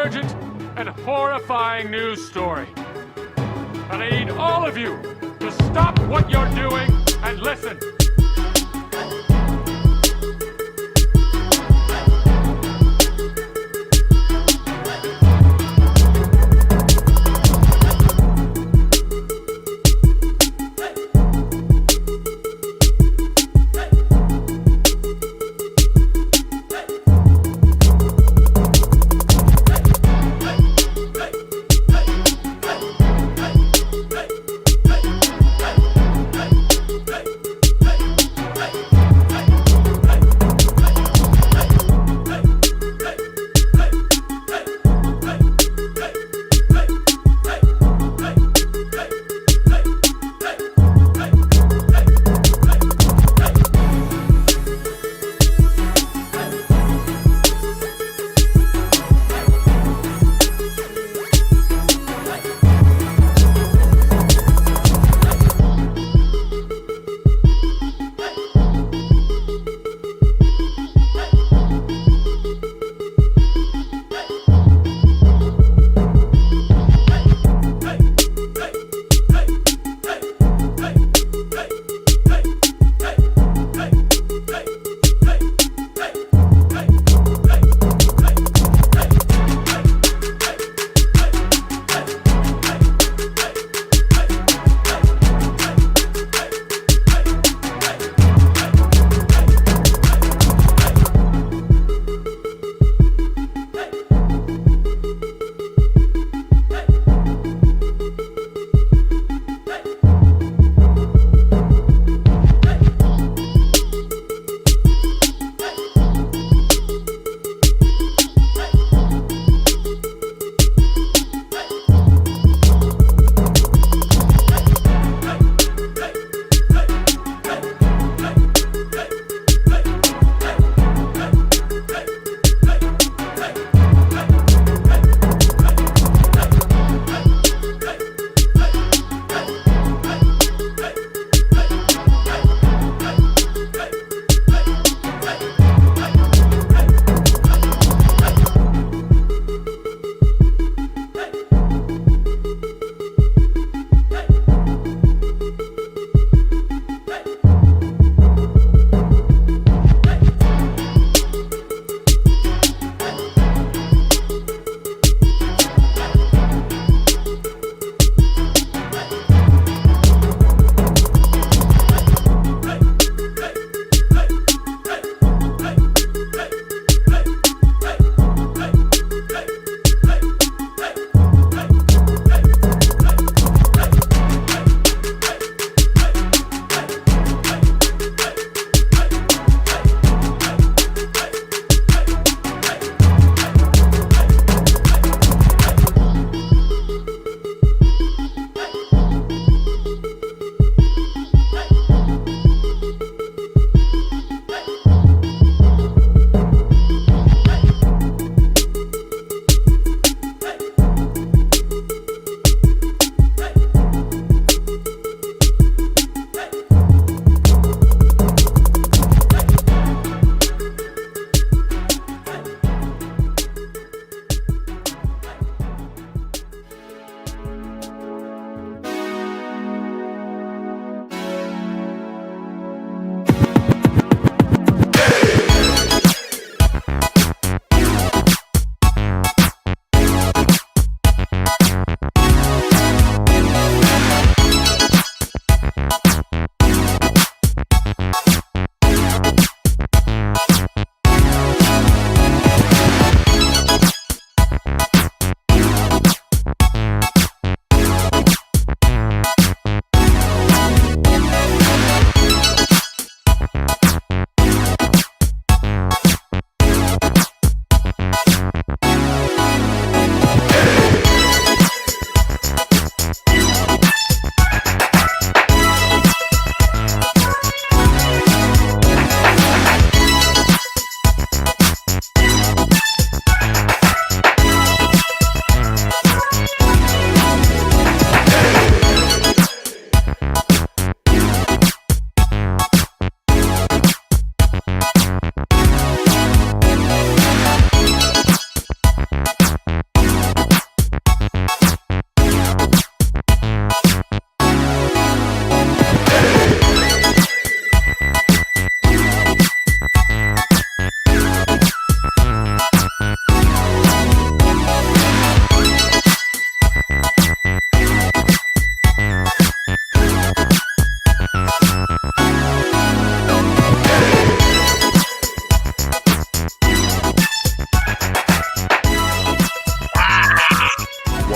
urgent and horrifying news story. And I need all of you to stop what you're doing and listen.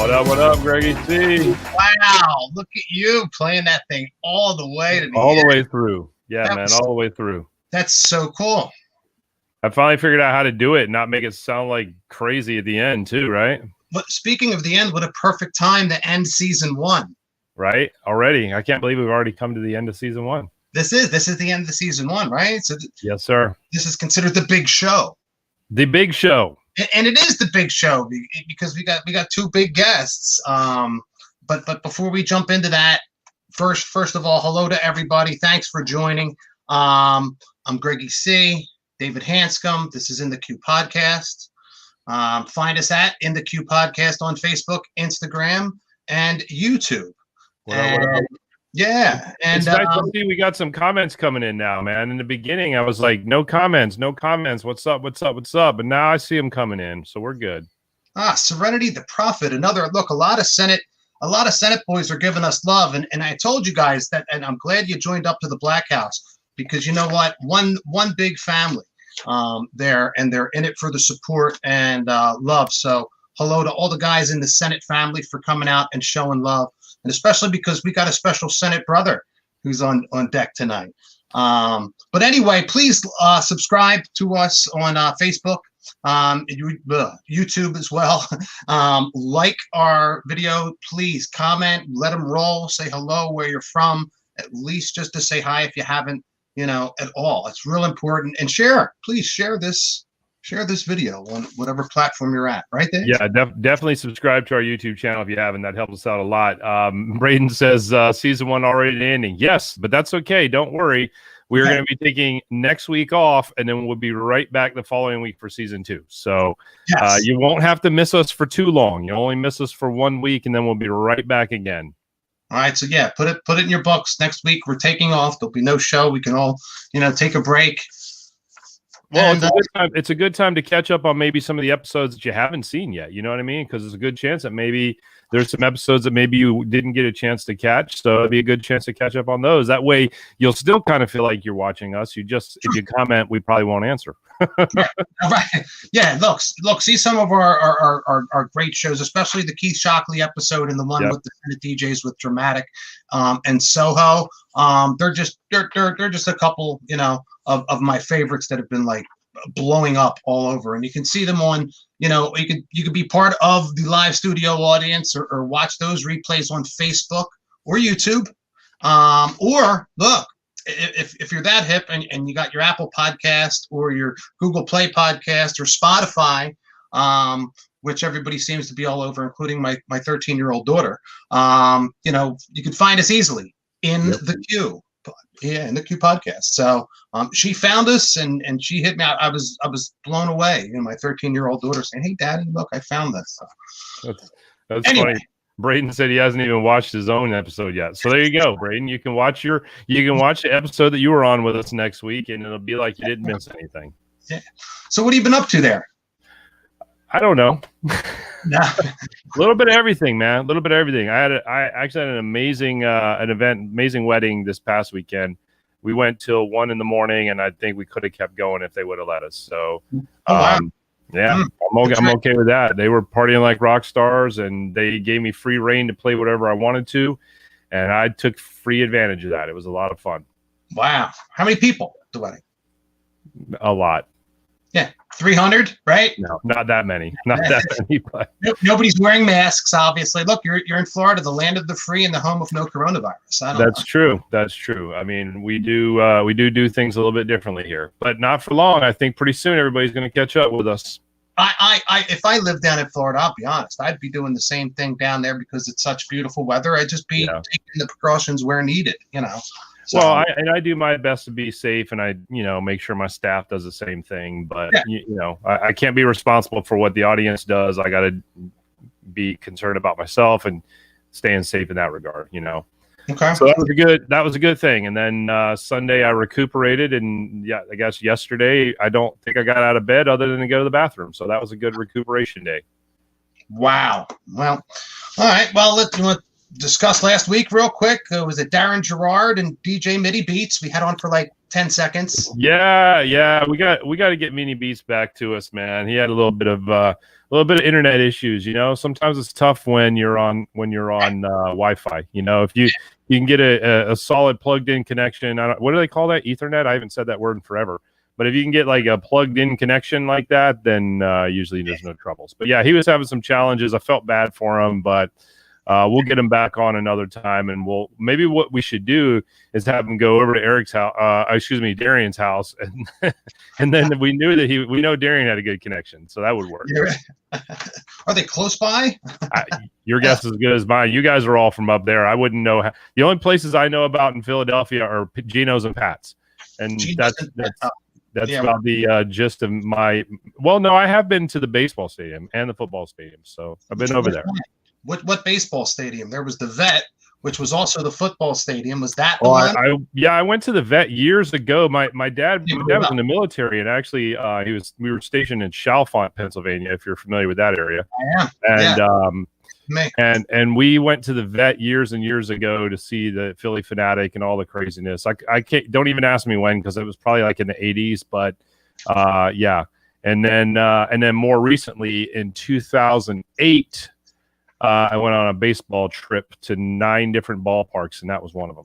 What up, Greggy C? Wow, look at you playing that thing all the way to the All end. the way through. Yeah, man, all the way through. That's so cool. I finally figured out how to do it and not make it sound like crazy at the end too, right? But speaking of the end, what a perfect time to end season 1. Right? Already. I can't believe we've already come to the end of season 1. This is the end of the season 1, right? So yes, sir. This is considered the big show. The big show. And it is the big show because we got 2 big guests. But before we jump into that, first of all, hello to everybody. Thanks for joining. I'm Greggy C, David Hanscom. This is In the Cue Podcast. Find us at In the Cue Podcast on Facebook, Instagram, and YouTube. What up? Yeah, and it's nice to see we got some comments coming in now, man. In the beginning, I was like, no comments. What's up? But now I see them coming in, so we're good. Serenity the Prophet. A lot of Senate boys are giving us love, and I told you guys that, and I'm glad you joined up to the Black House because you know what, one big family there, and they're in it for the support and love. So hello to all the guys in the Senate family for coming out and showing love. And especially because we got a special Senate brother who's on deck tonight. But anyway, please subscribe to us on Facebook, YouTube as well. Like our video, please comment, let them roll, say hello where you're from, at least just to say hi if you haven't, at all. It's real important. And please share this video on whatever platform you're at, right there. Yeah, definitely subscribe to our YouTube channel if you haven't. That helps us out a lot. Braden says season 1 already ending. Yes, but that's okay. Don't worry. We're going to be taking next week off, and then we'll be right back the following week for season 2. So yes. You won't have to miss us for too long. You'll only miss us for 1 week, and then we'll be right back again. All right. So yeah, put it in your books. Next week we're taking off. There'll be no show. We can all, take a break. Well, it's a good time to catch up on maybe some of the episodes that you haven't seen yet. You know what I mean? Because there's a good chance that maybe there's some episodes that maybe you didn't get a chance to catch. So it'd be a good chance to catch up on those. That way you'll still kind of feel like you're watching us. If you comment, we probably won't answer. Right. Yeah. Look, see some of our great shows, especially the Keith Shockley episode and the one with the Senate DJs with Dramatic and Soho. They're just a couple, of my favorites that have been like blowing up all over, and you can see them on, you could be part of the live studio audience or watch those replays on Facebook or YouTube. Or look, if you're that hip and you got your Apple Podcast or your Google Play Podcast or Spotify, which everybody seems to be all over, including my 13-year-old daughter, you can find us easily in the Cue. Yeah, in the Cue Podcast. So she found us and she hit me out. I was blown away. My 13-year-old daughter saying, "Hey, Daddy, look, I found this." So, that's anyway. Funny. Braden said he hasn't even watched his own episode yet. So there you go, Braden. You can watch the episode that you were on with us next week, and it'll be like you didn't miss anything. Yeah. So what have you been up to there? I don't know. A little bit of everything, man. A little bit of everything. I actually had an amazing amazing wedding this past weekend. We went till 1 a.m, and I think we could have kept going if they would have let us. So, wow. Yeah, I'm okay with that. They were partying like rock stars, and they gave me free reign to play whatever I wanted to, and I took free advantage of that. It was a lot of fun. Wow. How many people at the wedding? A lot. Yeah, 300, right? No, not that many. Not that many. But nobody's wearing masks, obviously. Look, you're in Florida, the land of the free and the home of no coronavirus. That's true. That's true. I mean, we do things a little bit differently here, but not for long. I think pretty soon everybody's going to catch up with us. If I lived down in Florida, I'll be honest, I'd be doing the same thing down there because it's such beautiful weather. I'd just be taking the precautions where needed, So, well, I do my best to be safe, and I, make sure my staff does the same thing. But I can't be responsible for what the audience does. I got to be concerned about myself and staying safe in that regard. Okay. So that was a good thing. And then Sunday I recuperated, and I guess yesterday I don't think I got out of bed other than to go to the bathroom. So that was a good recuperation day. Wow. Well, all right. Well, let's discuss last week real quick. It was Darren Gerard and DJ Mitty Beats. We had on for like 10 seconds. Yeah. We got to get Mini Beats back to us, man. He had a little bit of internet issues. You know, sometimes it's tough when you're on Wi-Fi. You know, if you can get a solid plugged-in connection. What do they call that? Ethernet? I haven't said that word in forever. But if you can get like a plugged-in connection like that, then usually there's no troubles. But yeah, he was having some challenges. I felt bad for him, but we'll get him back on another time, and maybe what we should do is have him go over to Darian's house, and then we know Darian had a good connection, so that would work. Are they close by? Your guess is as good as mine. You guys are all from up there. I wouldn't know. The only places I know about in Philadelphia are Geno's and Pat's, and that's about the gist of my. Well, no, I have been to the baseball stadium and the football stadium, so I've been over there. What baseball stadium? There was the Vet, which was also the football stadium. Was that? I went to the Vet years ago. My dad was in the military, and actually we were stationed in Chalfont, Pennsylvania. If you're familiar with that area, I am. And we went to the Vet years and years ago to see the Philly Fanatic and all the craziness. I can't, don't even ask me when, because it was probably like in the 80s. But yeah, and then more recently in 2008. I went on a baseball trip to 9 different ballparks, and that was one of them.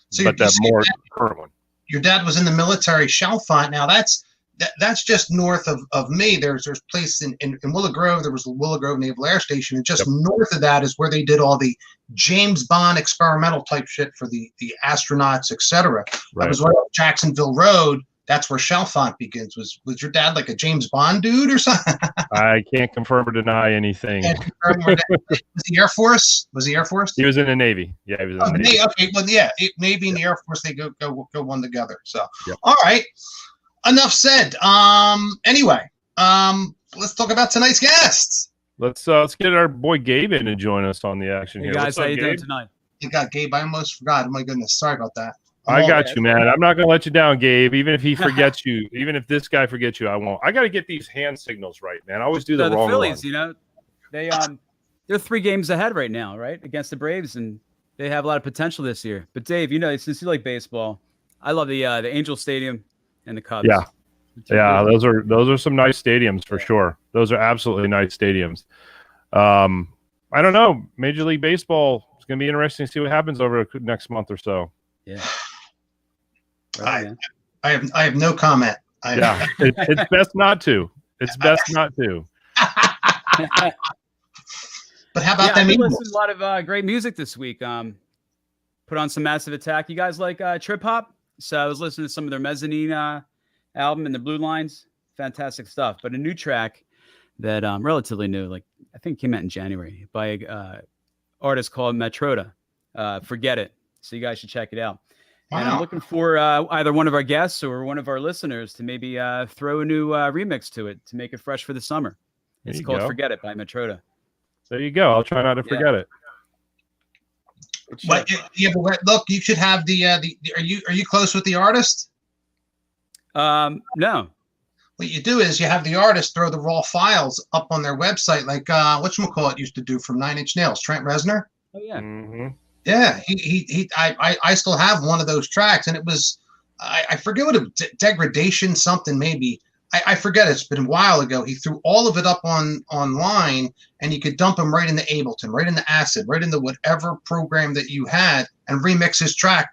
So but that more current one. Your dad was in the military, Chalfont. Now that's just north of me. There's a place in Willow Grove. There was the Willow Grove Naval Air Station, and just north of that is where they did all the James Bond experimental type shit for the astronauts, etc. Right. I was right off Jacksonville Road. That's where Chalfont begins. Was your dad like a James Bond dude or something? I can't confirm or deny anything. Was he Air Force? He was in the Navy. Yeah, he was in the Navy. Okay, well, yeah, Navy and the Air Force, they go one together. So, All right. Enough said. Anyway, let's talk about tonight's guests. Let's get our boy Gabe in to join us on the action here. Hey guys, how you doing tonight? You got Gabe. I almost forgot. Oh my goodness, sorry about that. I got you, man. I'm not going to let you down, Gabe. Even if he forgets you, even if this guy forgets you, I won't. I got to get these hand signals right, man. I always do the wrong Phillies, one. You know, they're 3 games ahead right now, right, against the Braves, and they have a lot of potential this year. But Dave, you know, since you like baseball, I love the Angel Stadium and the Cubs. Yeah, those are some nice stadiums for sure. Those are absolutely nice stadiums. I don't know. Major League Baseball is going to be interesting to see what happens over the next month or so. Yeah. I have no comment. It's best not to. It's best not to. But how about them? I listened to a lot of great music this week. Put on some Massive Attack. You guys like trip hop? So I was listening to some of their Mezzanine album and the Blue Lines. Fantastic stuff. But a new track that relatively new, like I think came out in January by a artist called Metroda. Forget It. So you guys should check it out. Wow. And I'm looking for either one of our guests or one of our listeners to maybe throw a new remix to it to make it fresh for the summer. It's called Forget It by Metroda. There you go. I'll try not to forget it. But look, you should have the. Are you close with the artist? No. What you do is you have the artist throw the raw files up on their website, like whatchamacallit used to do from 9-Inch Nails, Trent Reznor. Oh yeah. Mm-hmm. Yeah, I still have one of those tracks, and it was I forget what Degradation something maybe. I forget, it's been a while ago. He threw all of it up online, and you could dump them right into Ableton, right into Acid, right into whatever program that you had, and remix his track,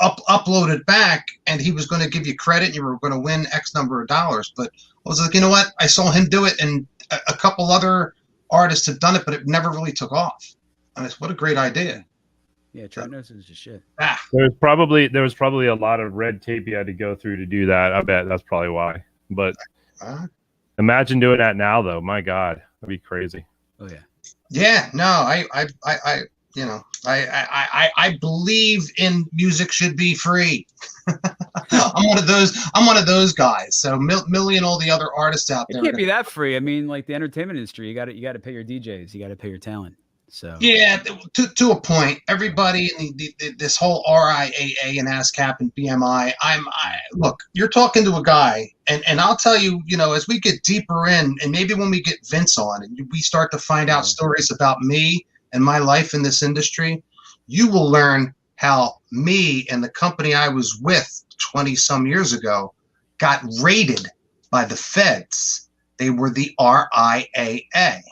upload it back, and he was going to give you credit, and you were going to win X number of dollars. But I was like, you know what? I saw him do it, and a couple other artists have done it, but it never really took off. And it's what a great idea. Yeah, Trent knows is just shit. There was probably a lot of red tape you had to go through to do that. I bet that's probably why. But imagine doing that now, though. My God, that'd be crazy. Oh yeah. Yeah. No, I believe in music should be free. I'm one of those guys. So Millie and all the other artists out there. It can't be that free. I mean, like the entertainment industry, you got to pay your DJs. You got to pay your talent. So yeah, to a point. Everybody in this whole RIAA and ASCAP and BMI. Look, you're talking to a guy, and I'll tell you, as we get deeper in, and maybe when we get Vince on, and we start to find out stories about me and my life in this industry, you will learn how me and the company I was with 20 some years ago, got raided by the feds. They were the RIAA.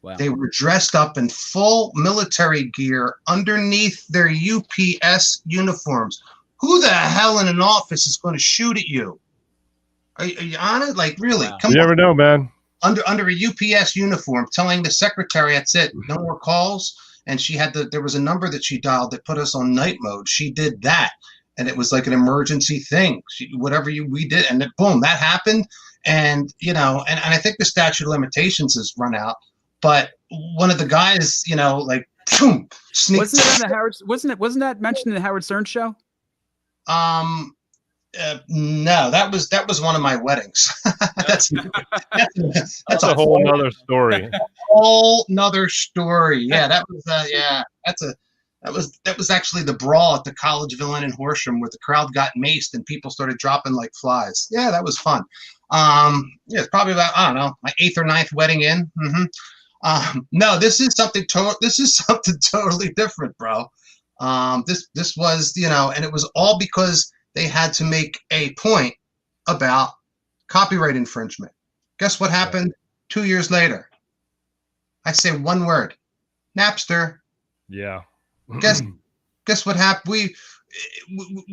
Wow. They were dressed up in full military gear underneath their UPS uniforms. Who the hell in an office is going to shoot at you? Are you on it? Like, really? Wow. Come You on. never know, man. Under a UPS uniform, telling the secretary, that's it, no more calls. And she had there was a number that she dialed that put us on night mode. She did that, and it was like an emergency thing. We did, and then, boom, that happened. And and I think the statute of limitations has run out. But one of the guys, like, boom, sneaked. Wasn't it on the Howard? Wasn't that mentioned in the Howard Stern show? No, that was one of my weddings. that's a whole nother story. Whole nother story. Yeah, that was actually the brawl at the Collegeville Inn in Horsham, where the crowd got maced and people started dropping like flies. Yeah, that was fun. It's probably about, I don't know, my 8th or 9th wedding in. No, this is something totally different, bro. This was, and it was all because they had to make a point about copyright infringement. Guess what happened 2 years later? I say one word: Napster. Yeah. Guess what happened?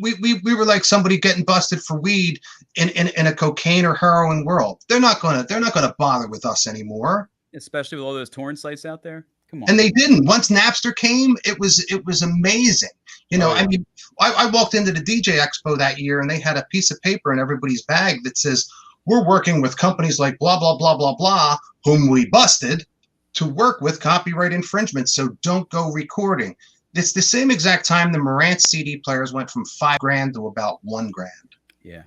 We were like somebody getting busted for weed in a cocaine or heroin world. They're not gonna bother with us anymore. Especially with all those torrent sites out there. Come on. And they didn't. Once Napster came, it was amazing. I mean, I walked into the DJ Expo that year, and they had a piece of paper in everybody's bag that says, "We're working with companies like blah blah blah blah blah, whom we busted, to work with copyright infringement. So don't go recording." It's the same exact time the Marantz CD players went from $5,000 to about $1,000. Yeah.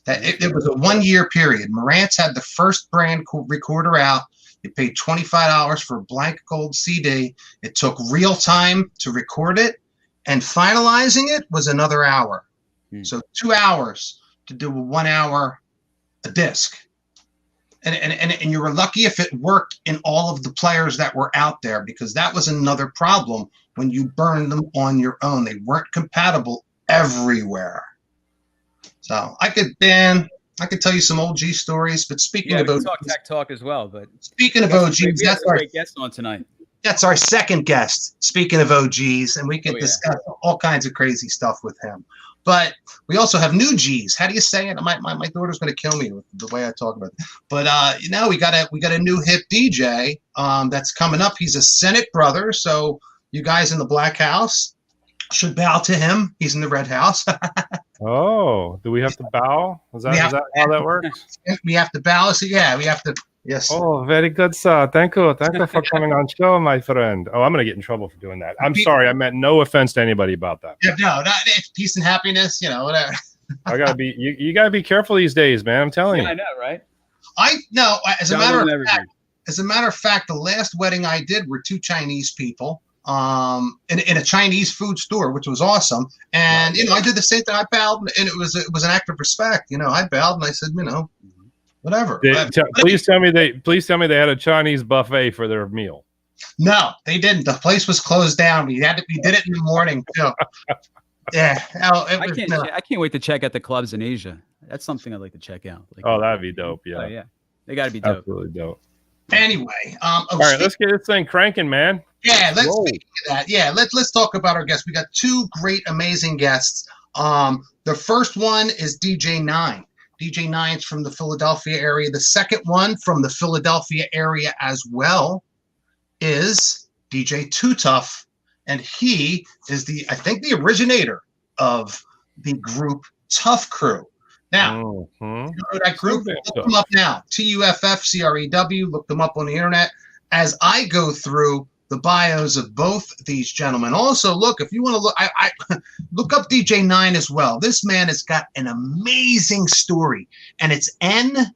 That it was a 1 year period. Marantz had the first brand recorder out. You paid $25 for a blank gold CD. It took real time to record it, and finalizing it was another hour. So 2 hours to do a 1 hour a disc. And you were lucky if it worked in all of the players that were out there, because that was another problem when you burned them on your own. They weren't compatible everywhere. So I could tell you some OG stories, but speaking of OGs, tech talk as well. But speaking of OGs, that's our great guest on tonight. That's our second guest. Speaking of OGs, and we can discuss all kinds of crazy stuff with him. But we also have new G's. How do you say it? My daughter's going to kill me with the way I talk about it. But we got a new hip DJ that's coming up. He's a Senate brother, so you guys in the Black House should bow to him. He's in the Red House. Oh, do we have to bow? Is that how that works? We have to bow. So yeah, we have to. Yes. Oh, very good, sir. Thank you for coming on show, my friend. Oh, I'm gonna get in trouble for doing that. I'm sorry. I meant no offense to anybody about that. Yeah, no, it's peace and happiness. Whatever. I gotta be. You gotta be careful these days, man. I'm telling you. I know, right? As a matter of fact, the last wedding I did were two Chinese people. In a Chinese food store, which was awesome. And I did the same thing. I bowed, and it was an act of respect. I bowed and I said, whatever. Please tell me they had a Chinese buffet for their meal. No, they didn't. The place was closed down. We did it in the morning too. Yeah. I can't wait to check out the clubs in Asia. That's something I'd like to check out. That'd be dope. Yeah. Oh, yeah. They got to be dope. Absolutely dope. Anyway, all right, let's get this thing cranking, man. Yeah, let's speak of that. Yeah, let's talk about our guests. We got two great, amazing guests. The first one is DJ 9. DJ 9's from the Philadelphia area. The second one from the Philadelphia area as well is DJ Too Tough, and he is I think the originator of the group Tuff Crew. Now, you know that group? Look them up now. TUFFCREW. Look them up on the internet. As I go through the bios of both these gentlemen. Also, look, if you want to look, I look up DJ 9 as well. This man has got an amazing story, and it's N9NE.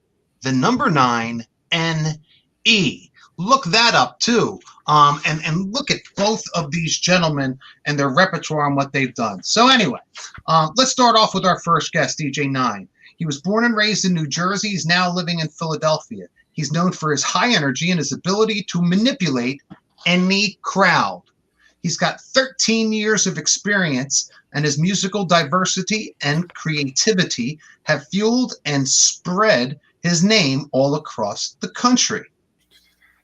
Look that up too. And look at both of these gentlemen and their repertoire and what they've done. So anyway, let's start off with our first guest, DJ 9. He was born and raised in New Jersey. He's now living in Philadelphia. He's known for his high energy and his ability to manipulate any crowd. He's got 13 years of experience, and his musical diversity and creativity have fueled and spread his name all across the country.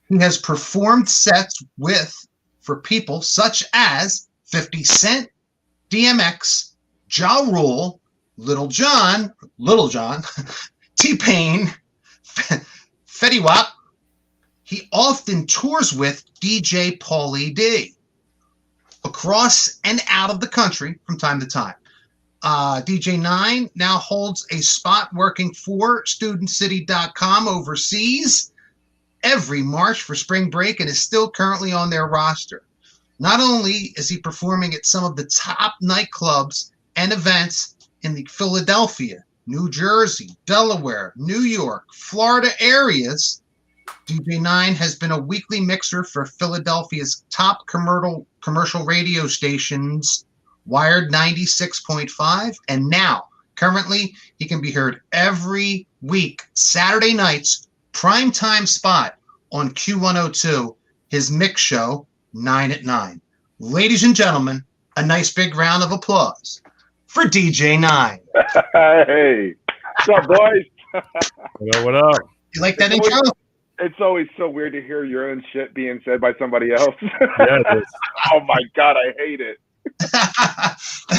He has performed sets for people such as 50 Cent, DMX, Ja Rule, Lil Jon, T-Pain, Fetty Wap. He often tours with DJ Pauly D across and out of the country from time to time. DJ 9 now holds a spot working for StudentCity.cm overseas every March for spring break and is still currently on their roster. Not only is he performing at some of the top nightclubs and events in the Philadelphia, New Jersey, Delaware, New York, Florida areas, DJ 9 has been a weekly mixer for Philadelphia's top commercial radio stations, Wired 96.5, and now, currently, he can be heard every week, Saturday nights, primetime spot on Q102, his mix show, 9 at 9. Ladies and gentlemen, a nice big round of applause for DJ 9. Hey, what's up, boys? What up? You like that intro? It's always so weird to hear your own shit being said by somebody else. Yeah, it is. Oh my God, I hate it.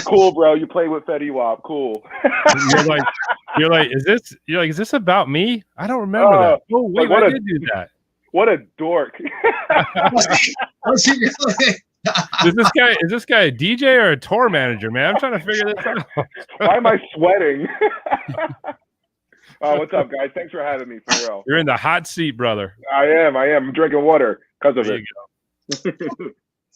Cool, bro. You play with Fetty Wap. Cool. You're like, is this about me? I don't remember that. Oh, wait, I did do that. What a dork. Was he really? Is this guy a DJ or a tour manager, man? I'm trying to figure this out. Why am I sweating? What's up, guys? Thanks for having me, for real. You're in the hot seat, brother. I am. I'm drinking water because of There it. you go.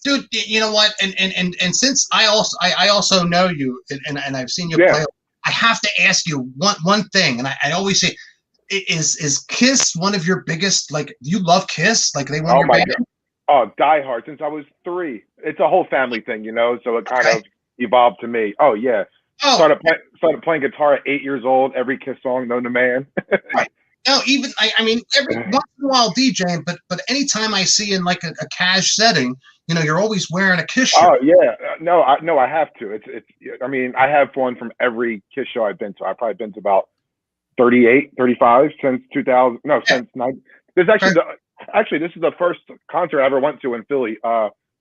Dude, you know what? And since I also know you and I've seen you play, I have to ask you one thing. And I always say, is Kiss one of your biggest, like, you love Kiss? Like, they won your band? God. Oh, die hard since I was 3. It's a whole family thing, you know, so it kind of evolved to me. Oh, yeah. Oh. Started playing guitar at 8 years old, every Kiss song known to man. Right. No, even I mean, every once in a while DJing, but anytime I see in like a cash setting, you know, you're always wearing a Kiss shirt. Oh yeah, no, I have to. It's. I mean, I have one from every Kiss show I've been to. I've probably been to about 38, 35 since 2000. No, since 9. There's actually this is the first concert I ever went to in Philly.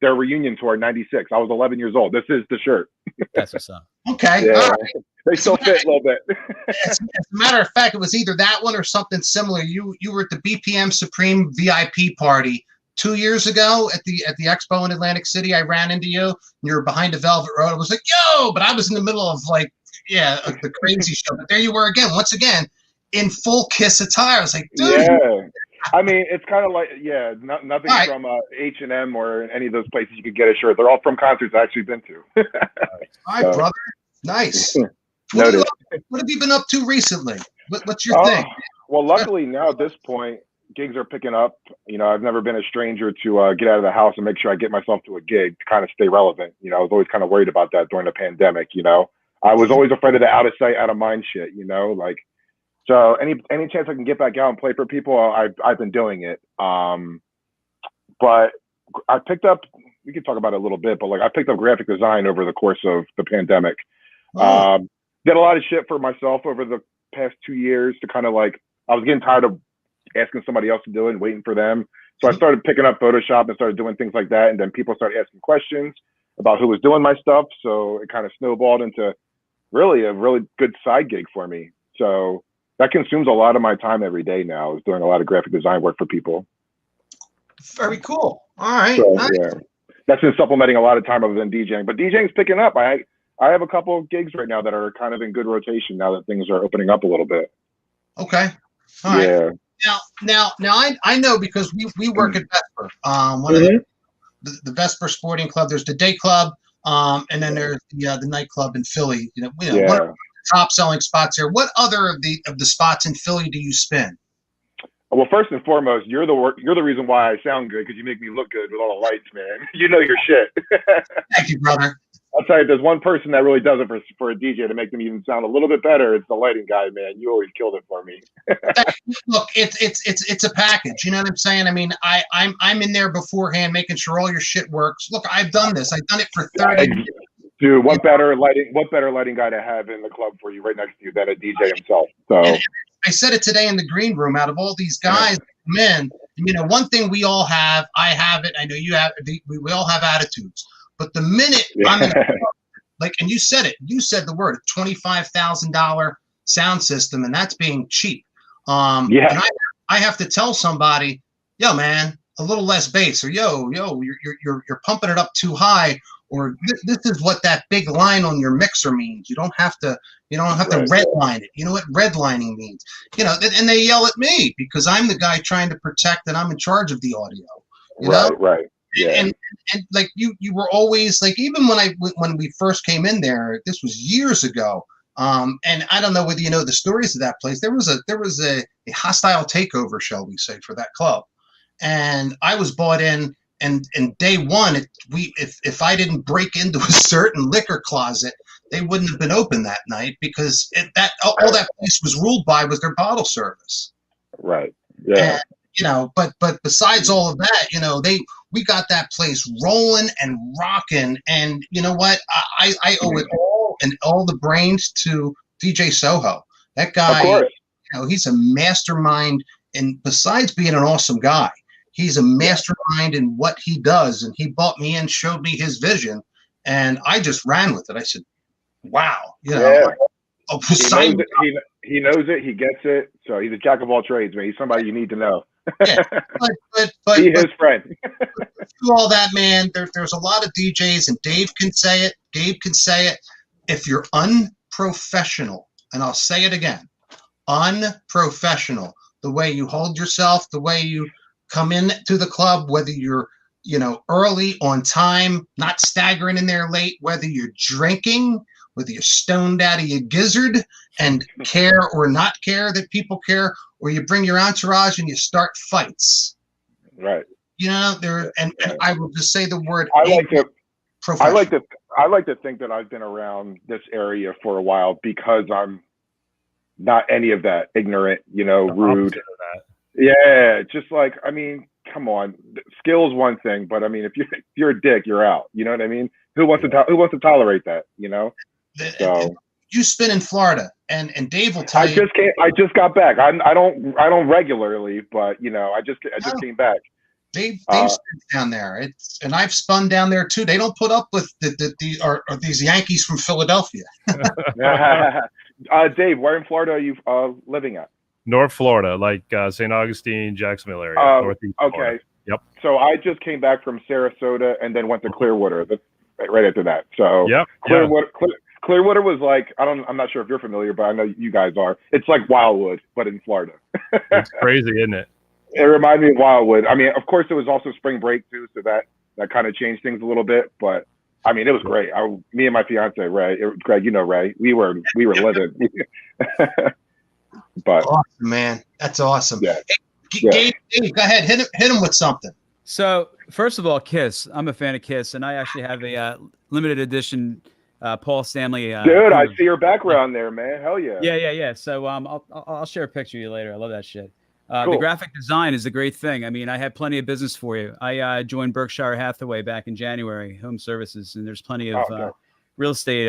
Their reunion tour in '96. I was 11 years old. This is the shirt. That's what's up. Okay. Yeah. All right. They still fit a little bit. As a matter of fact, it was either that one or something similar. You were at the BPM Supreme VIP party 2 years ago at the expo in Atlantic City. I ran into you, and you were behind a velvet road. I was like, yo, but I was in the middle of like, the crazy show. But there you were again, once again, in full Kiss attire. I was like, dude. Yeah. I mean, it's kind of like, nothing right. from H&M or any of those places you could get a shirt. They're all from concerts I've actually been to. All right, brother. Nice. What have you been up to recently? What's your thing? Well, luckily now at this point, gigs are picking up. You know, I've never been a stranger to get out of the house and make sure I get myself to a gig to kind of stay relevant. You know, I was always kind of worried about that during the pandemic, you know. I was always afraid of the out of sight, out of mind shit, you know, like. So any chance I can get back out and play for people, I've been doing it. But I picked up, we can talk about it a little bit, but like I picked up graphic design over the course of the pandemic. Did a lot of shit for myself over the past 2 years to kind of like, I was getting tired of asking somebody else to do it and waiting for them. So I started picking up Photoshop and started doing things like that. And then people started asking questions about who was doing my stuff. So it kind of snowballed into really a really good side gig for me. So that consumes a lot of my time every day now, is doing a lot of graphic design work for people. Very cool. All right. So, nice. yeah, that's been supplementing a lot of time other than DJing. But DJing's picking up. I have a couple of gigs right now that are kind of in good rotation now that things are opening up a little bit. Okay. All yeah. Right. Now I know because we work at Vesper. One of the Vesper Sporting Club. There's the day club, and then there's the nightclub in Philly. You know, one of the top selling spots here. What other of the spots in Philly do you spin? Well, first and foremost, you're the reason why I sound good, because you make me look good with all the lights, man. You know your shit. Thank you, brother. I'll tell you, if there's one person that really does it for a DJ to make them even sound a little bit better, it's the lighting guy, man. You always killed it for me. Look, it's a package. You know what I'm saying? I mean, I'm in there beforehand, making sure all your shit works. Look, I've done this. I've done it for 30 years. Dude, what better lighting guy to have in the club for you right next to you than a DJ himself? So I said it today in the green room. Out of all these guys, men, you know, one thing we all have. I have it. I know you have. We all have attitudes. But the minute I'm in, like, and you said it. You said the word $25,000 sound system, and that's being cheap. And I have to tell somebody, yo, man, a little less bass, or yo, you're pumping it up too high. Or this is what that big line on your mixer means. You don't have to redline it. You know what redlining means? You know, and they yell at me because I'm the guy trying to protect, and I'm in charge of the audio. You know? Right. Yeah. And like you were always like, even when we first came in there, this was years ago. And I don't know whether you know the stories of that place. There was a hostile takeover, shall we say, for that club, and I was bought in. And day one, if I didn't break into a certain liquor closet, they wouldn't have been open that night, because all that place was ruled by was their bottle service. Right. Yeah. And, you know, but besides all of that, you know, we got that place rolling and rocking. And you know what? I owe it all the brains to DJ Soho. That guy, you know, he's a mastermind, and besides being an awesome guy, he's a mastermind in what he does, and he brought me in, showed me his vision, and I just ran with it. I said, "Wow, you know." Yeah. He knows it. He gets it. So he's a jack of all trades, man. He's somebody you need to know. Yeah, but be his friend. Through all that, man, there's a lot of DJs, and Dave can say it. Dave can say it. If you're unprofessional, and I'll say it again, unprofessional, the way you hold yourself, the way you come in to the club, whether you're, you know, early, on time, not staggering in there late, whether you're drinking, whether you're stoned out of your gizzard and care or not care that people care, or you bring your entourage and you start fights. Right. You know, and I will just say the word. I like to think that I've been around this area for a while, because I'm not any of that ignorant, you know, rude. Yeah, just like, I mean, come on. Skill's one thing, but I mean, if you're a dick, you're out. You know what I mean? Who wants to tolerate that? You know. So you spin in Florida, and Dave will tell you. I just got back. I don't regularly, but you know, I just came back. Dave spins down there. And I've spun down there too. They don't put up with these Yankees from Philadelphia. Dave, where in Florida are you living at? North Florida, like St. Augustine, Jacksonville area. Northeast okay. Florida. Yep. So I just came back from Sarasota and then went to Clearwater right after that. So yep. Clearwater was like, I'm not sure if you're familiar, but I know you guys are. It's like Wildwood, but in Florida. It's crazy, isn't it? It reminded me of Wildwood. I mean, of course, it was also spring break too, so that kind of changed things a little bit. But I mean, it was great. Me and my fiance Ray, Greg, you know Ray, we were living. But awesome, man, that's awesome. Yeah. Gabe, go ahead, hit him with something. So first of all, Kiss. I'm a fan of Kiss, and I actually have a limited edition Paul Stanley. Dude, I see your background there, man. Hell yeah. Yeah. So I'll share a picture of you later. I love that shit. Cool. The graphic design is a great thing. I mean, I have plenty of business for you. I joined Berkshire Hathaway back in January, Home Services, and there's plenty of real estate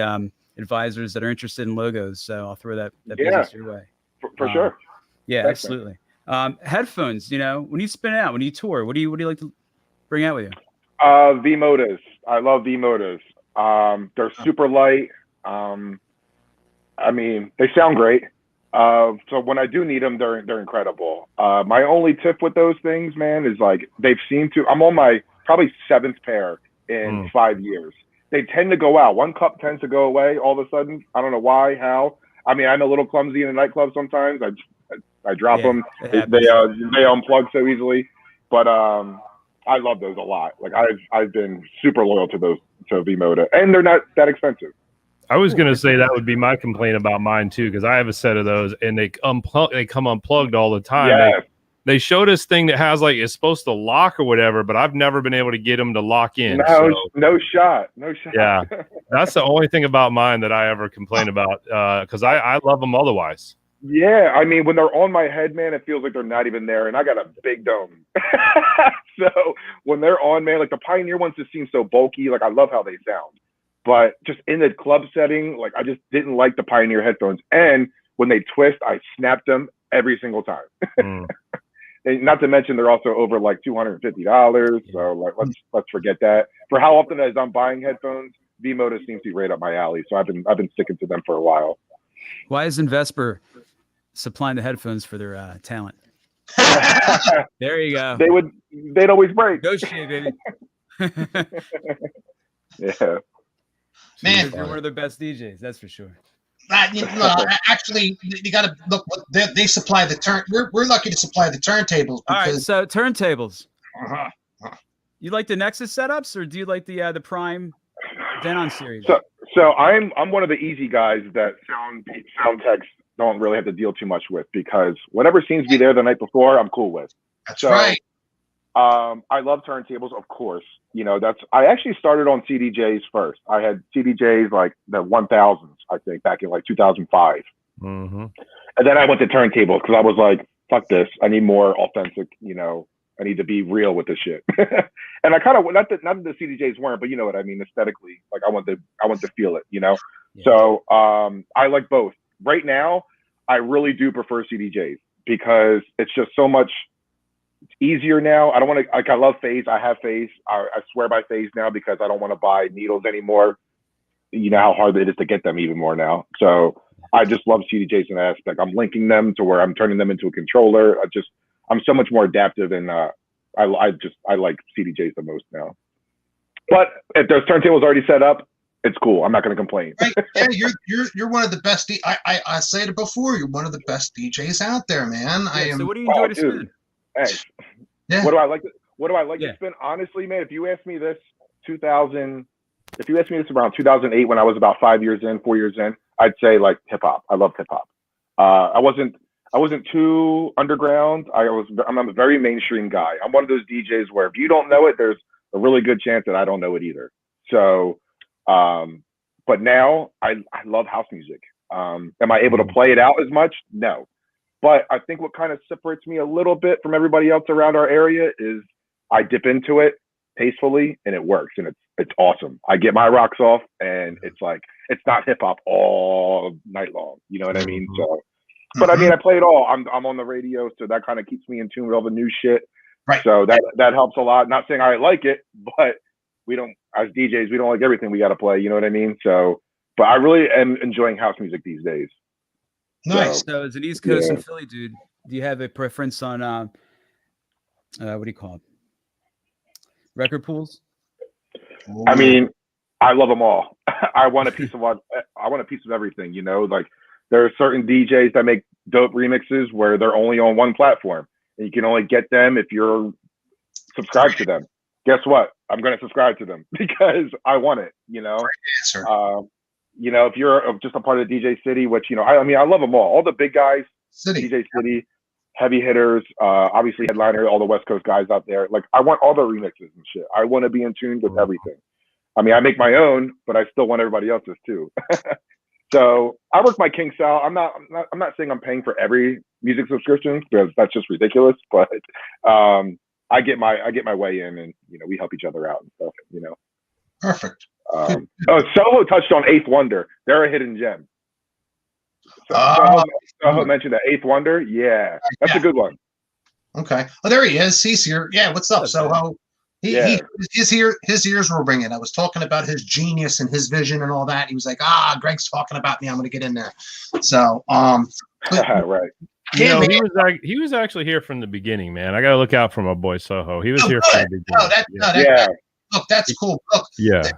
advisors that are interested in logos. So I'll throw that business your way. For sure. Yeah, absolutely. Headphones, you know, when you spin out, when you tour, what do you like to bring out with you? V-Modas. I love V-Modas. They're super light. I mean, they sound great. So when I do need them, they're incredible. My only tip with those things, man, is like I'm on my probably 7th pair in 5 years. They tend to go out. One cup tends to go away all of a sudden. I don't know why, how. I mean, I'm a little clumsy in the nightclub sometimes. I drop them. They unplug so easily. But I love those a lot. Like I've been super loyal to V-Moda, and they're not that expensive. I was gonna say that would be my complaint about mine too, because I have a set of those, and they come unplugged all the time. Yeah. they showed this thing that has like it's supposed to lock or whatever, but I've never been able to get them to lock in. No shot. Yeah, that's the only thing about mine that I ever complain about because I love them otherwise. Yeah, I mean, when they're on my head, man, it feels like they're not even there, and I got a big dome. So when they're on, man, like the Pioneer ones just seem so bulky. Like I love how they sound, but just in the club setting, like I just didn't like the Pioneer headphones. And when they twist, I snapped them every single time. And not to mention they're also over like $250. So like let's forget that. For how often as I'm buying headphones, V-Moda seems to be right up my alley. So I've been sticking to them for a while. Why isn't Vesper supplying the headphones for their talent? There you go. They'd always break. Go shit, baby. Yeah. Man, You're one of the best DJs, that's for sure. Actually, you got to look. They supply the turn. We're lucky to supply the turntables. All right, so turntables. Uh-huh. You like the Nexus setups, or do you like the Prime Denon series? So I'm one of the easy guys that sound techs don't really have to deal too much with, because whatever seems to be there the night before, I'm cool with. That's right. I love turntables, of course. You know, I actually started on CDJs first. I had CDJs like the 1000s, I think, back in like 2005. Mm-hmm. And then I went to turntables because I was like, fuck this. I need more authentic, you know, I need to be real with this shit. And I kind of, not that the CDJs weren't, but you know what I mean, aesthetically, like I want to feel it, you know? Yeah. So I like both. Right now, I really do prefer CDJs because it's just so much easier now. I don't want to, like, I love phase. I have phase. I swear by phase now because I don't want to buy needles anymore. You know how hard it is to get them even more now. So I just love CDJs in that aspect. I'm linking them to where I'm turning them into a controller. I'm so much more adaptive, and I like CDJs the most now. But if there's turntables already set up, it's cool. I'm not going to complain. Right. Yeah, you're one of the best. I said it before. You're one of the best DJs out there, man. Yeah, I am. So what do you enjoy to spin? Thanks. Yeah. What do I like to spin? Honestly, man, if you ask me this around 2008 when I was about 4 years in, I'd say like hip hop. I love hip hop. I wasn't too underground. I'm a very mainstream guy. I'm one of those DJs where if you don't know it, there's a really good chance that I don't know it either. So, but now I love house music. Am I able to play it out as much? No. But I think what kind of separates me a little bit from everybody else around our area is I dip into it tastefully and it works, and it's awesome. I get my rocks off, and it's like, it's not hip hop all night long. You know what I mean? So, but I mean, I play it all. I'm on the radio, so that kind of keeps me in tune with all the new shit. Right. So that helps a lot. Not saying I like it, but we don't, as DJs, we don't like everything we got to play. You know what I mean? So, but I really am enjoying house music these days. Nice. So as an East Coast and Philly dude, do you have a preference on what do you call it? Record pools? I mean, I love them all. I want a piece of everything, you know, like there are certain DJs that make dope remixes where they're only on one platform and you can only get them if you're subscribed to them. Guess what? I'm going to subscribe to them because I want it, you know? You know, if you're just a part of DJ City, which, you know, I mean, I love them all the big guys, DJ City, heavy hitters, obviously Headliner, all the West Coast guys out there. Like, I want all the remixes and shit. I want to be in tune with everything. I mean, I make my own, but I still want everybody else's too. So I work my kinks out. I'm not saying I'm paying for every music subscription because that's just ridiculous. But I get my way in, and you know, we help each other out and stuff. You know. Perfect. Soho touched on Eighth Wonder. They're a hidden gem. Soho mentioned the Eighth Wonder. Yeah, that's a good one. Okay. Oh, there he is. He's here. Yeah. What's up, Soho? His ears were ringing. I was talking about his genius and his vision and all that. He was like, Greg's talking about me. I'm going to get in there. So, right. You know, he was actually here from the beginning, man. I got to look out for my boy Soho. He was here from the beginning. Look, that's cool. Look, yeah.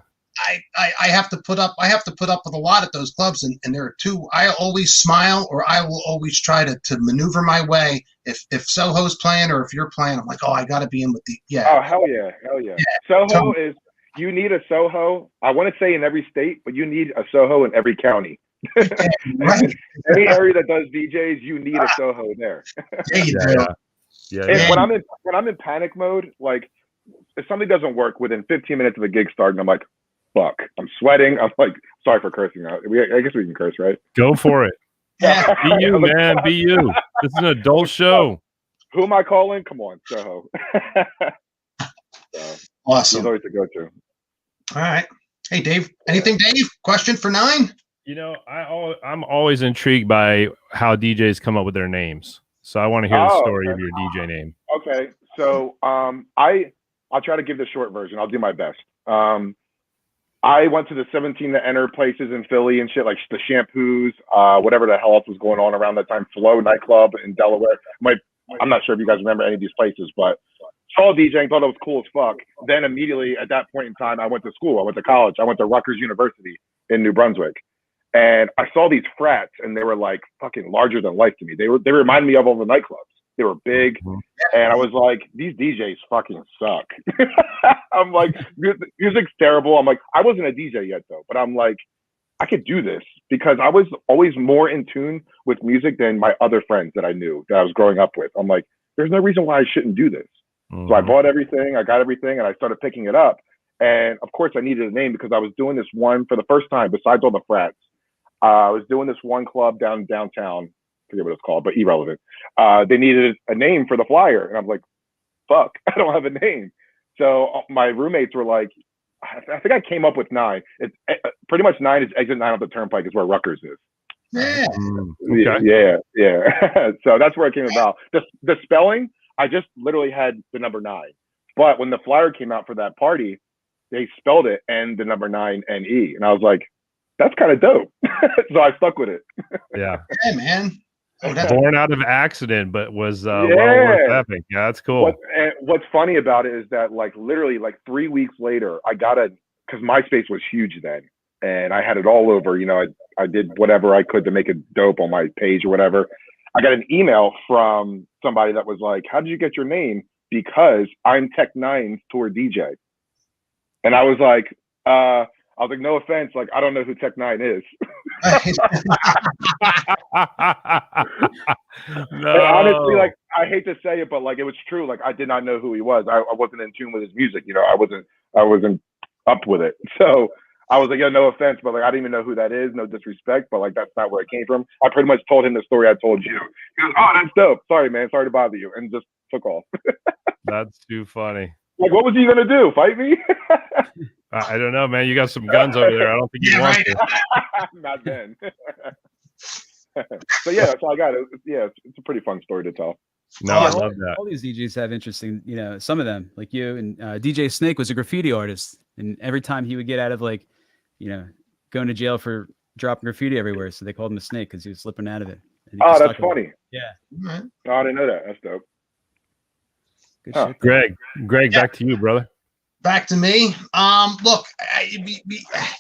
I have to put up with a lot at those clubs, and there are two. I always smile, or I will always try to maneuver my way. If Soho's playing or if you're playing, I'm like, I got to be in with the Oh, hell yeah. Soho is, you need a Soho. I want to say in every state, but you need a Soho in every county. Right. Any area that does DJs, you need a Soho there. Yeah, you do. Yeah. And when I'm in panic mode, like if something doesn't work within 15 minutes of the gig starting, I'm like, fuck, I'm sweating. I'm like, sorry for cursing. I guess we can curse, right? Go for it. Yeah. Be you, man. Be you. This is an adult show. Who am I calling? Come on, Soho. So, Awesome. he's always a go-to. All right. Hey, Dave. Anything, Dave? Question for 9? You know, I'm always intrigued by how DJs come up with their names. So I want to hear the story of your DJ name. Okay. So I'll try to give the short version. I'll do my best. I went to the 17-to-enter places in Philly and shit, like the Shampoos, whatever the hell else was going on around that time. Flow nightclub in Delaware. I'm not sure if you guys remember any of these places, but saw DJing, thought it was cool as fuck. Then immediately at that point in time, I went to school. I went to college. I went to Rutgers University in New Brunswick. And I saw these frats, and they were like fucking larger than life to me. They reminded me of all the nightclubs. They were big, and I was like, these DJs fucking suck. I'm like, music's terrible. I'm like, I wasn't a DJ yet though, but I'm like, I could do this because I was always more in tune with music than my other friends that I knew that I was growing up with. I'm like, there's no reason why I shouldn't do this. So I bought everything, I got everything, and I started picking it up. And of course, I needed a name because I was doing this one for the first time, besides all the frats. I was doing this one club downtown, I forget what it's called, but irrelevant. They needed a name for the flyer. And I'm like, fuck, I don't have a name. So my roommates were like, I think I came up with 9. It's pretty much 9 is exit 9 off the turnpike is where Rutgers is. Yeah. Okay. Yeah. So that's where it came about. The spelling, I just literally had the number 9. But when the flyer came out for that party, they spelled it and the number 9NE. And I was like, that's kind of dope. So I stuck with it. Yeah. Yeah, man. Oh, Born out of accident, but was well worth epic. Yeah, that's cool. What's funny about it is that like literally like 3 weeks later, I got because MySpace was huge then, and I had it all over. You know, I did whatever I could to make it dope on my page or whatever. I got an email from somebody that was like, "How did you get your name?" Because I'm Tech Nine's tour DJ, and I was like, no offense, like I don't know who Tech 9 is. No. And honestly, like I hate to say it, but like it was true. Like I did not know who he was. I wasn't in tune with his music. You know, I wasn't up with it. So I was like, yo, no offense, but like I didn't even know who that is. No disrespect, but like that's not where it came from. I pretty much told him the story I told you. He goes, "Oh, that's dope. Sorry, man. Sorry to bother you," and just took off. That's too funny. Like, what was he gonna do? Fight me? I don't know, man. You got some guns over there. I don't think you want to. Not then. So yeah, that's all I got. It's a pretty fun story to tell. No, I love that. All these DJs have interesting, you know, some of them, like you and DJ Snake was a graffiti artist, and every time he would get out of like, you know, going to jail for dropping graffiti everywhere, so they called him a snake because he was slipping out of it. Oh, that's funny. Yeah. No, I didn't know that. That's dope. Good shit. Greg, back to you, brother. Back to me. Look,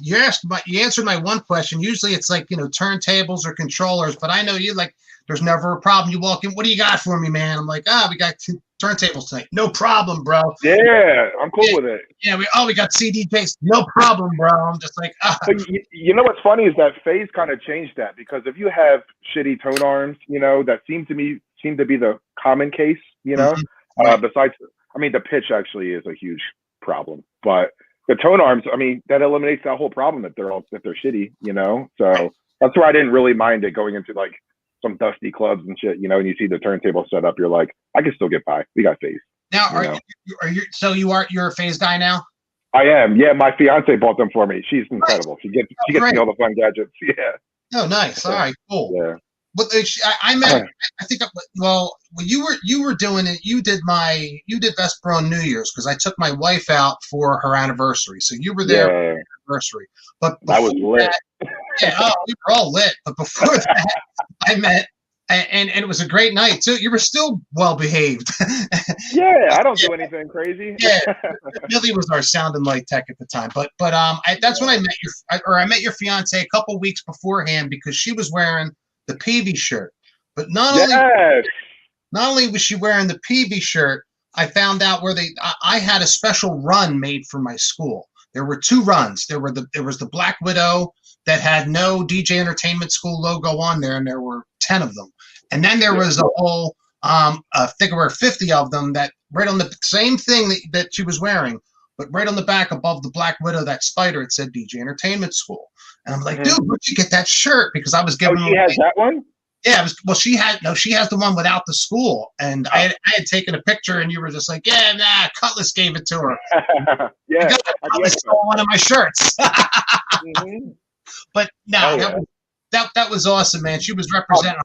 you answered my one question. Usually it's like, you know, turntables or controllers, but I know you like, there's never a problem. You walk in, what do you got for me, man? I'm like, we got 2 turntables tonight. No problem, bro. Yeah, I'm cool with it. Yeah, we got CDJs. No problem, bro. I'm just like, But you know what's funny is that Phase kind of changed that, because if you have shitty tone arms, you know, that seem to be the common case, you know, besides, I mean, the pitch actually is a huge problem, but the tone arms, I mean, that eliminates that whole problem if they're shitty, you know. So that's why I didn't really mind it going into like some dusty clubs and shit, you know, and you see the turntable set up, you're like, I can still get by. We got Phase. now you're a Phase guy now? I am. Yeah, my fiance bought them for me. She's incredible. She gets me all the fun gadgets. Yeah. Oh, nice. All right, cool. Yeah. But I met. I think. Well, when you were doing it, you did Vesper on New Year's because I took my wife out for her anniversary. So you were there for her anniversary. But I was lit. We were all lit. But before that, I met, and it was a great night too. You were still well behaved. Yeah, I don't do anything crazy. Yeah, Billy was our sound and light tech at the time. But that's when I met your fiance a couple weeks beforehand because she was wearing the PV shirt. But not only was she wearing the PV shirt, I found out where I had a special run made for my school. There were 2 runs. There was the Black Widow that had no DJ Entertainment School logo on there, and there were 10 of them. And then there was a whole I think there were 50 of them that right on the same thing that she was wearing, but right on the back above the Black Widow, that spider, it said DJ Entertainment School. And I'm like, dude, where'd you get that shirt? Because I was giving she has that one? Yeah, she has the one without the school. And I had taken a picture and you were just like, yeah, nah, Cutlass gave it to her. Yeah. Cutlass stole one of my shirts. But no, that was awesome, man. She was representing.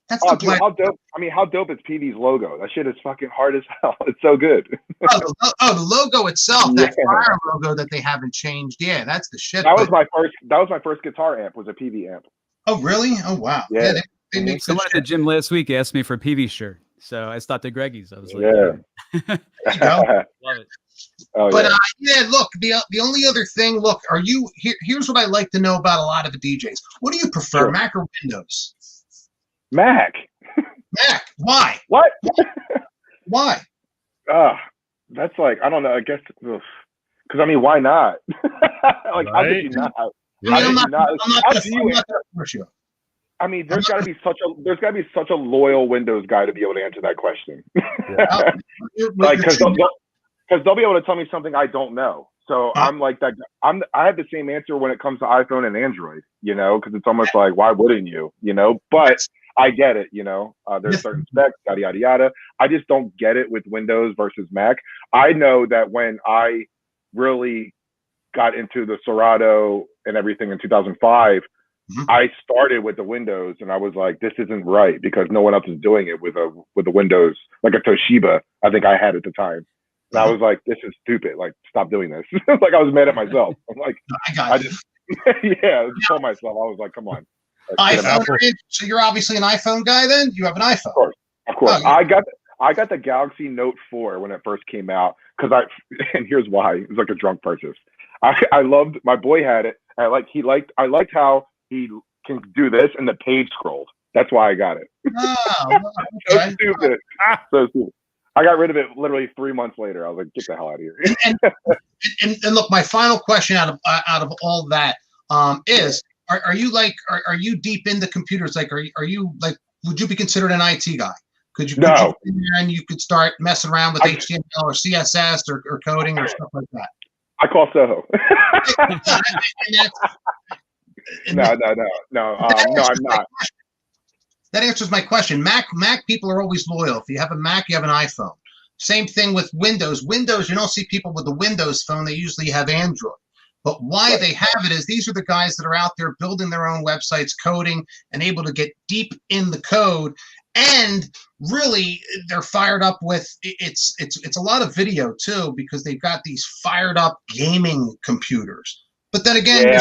That's the dude, how dope! I mean, how dope is PV's logo? That shit is fucking hard as hell. It's so good. the logo itself, that fire logo that they haven't changed. Yeah, that's the shit. That was my first guitar amp. Was a PV amp. Oh really? Oh wow. Yeah. They make someone at the gym last week asked me for a PV shirt, so I stopped at Greggy's. I was like, There you go. Love it. Oh, but look, the only other thing, look, here's what I like to know about a lot of the DJs. What do you prefer, Mac or Windows? Mac. Mac. Why? What? Why? That's like, I don't know. I guess because I mean, why not? Like, how could you not? I'm not gonna force you. I mean, there's got to be such a loyal Windows guy to be able to answer that question. Like, because they'll be able to tell me something I don't know. So I'm like that. I have the same answer when it comes to iPhone and Android, you know, because it's almost like, why wouldn't you, you know? But I get it, you know. There's certain specs, yada yada yada. I just don't get it with Windows versus Mac. I know that when I really got into the Serato and everything in 2005, I started with the Windows, and I was like, this isn't right because no one else is doing it with a Windows, like a Toshiba. I think I had at the time. And I was like, this is stupid. Like, stop doing this. Like, I was mad at myself. I'm like, I told myself, I was like, come on. iPhone. So you're obviously an iPhone guy then? You have an iPhone. Of course. I got the Galaxy Note 4 when it first came out and here's why. It was like a drunk purchase. I loved, my boy had it. I liked how he can do this and the page scrolled. That's why I got it. So stupid. So stupid. I got rid of it literally 3 months later. I was like, get the hell out of here. and look, my final question out of all that is, are you deep into computers? Like, are you like, would you be considered an IT guy? Could you get in there and you could start messing around with HTML or CSS or coding or stuff like that? I call Soho. No, I'm not. That answers my question. Mac people are always loyal. If you have a Mac, you have an iPhone. Same thing with Windows. Windows, you don't see people with the Windows phone. They usually have Android. But why they have it is these are the guys that are out there building their own websites, coding, and able to get deep in the code. And really, they're fired up with it's a lot of video too, because they've got these fired up gaming computers. But then again,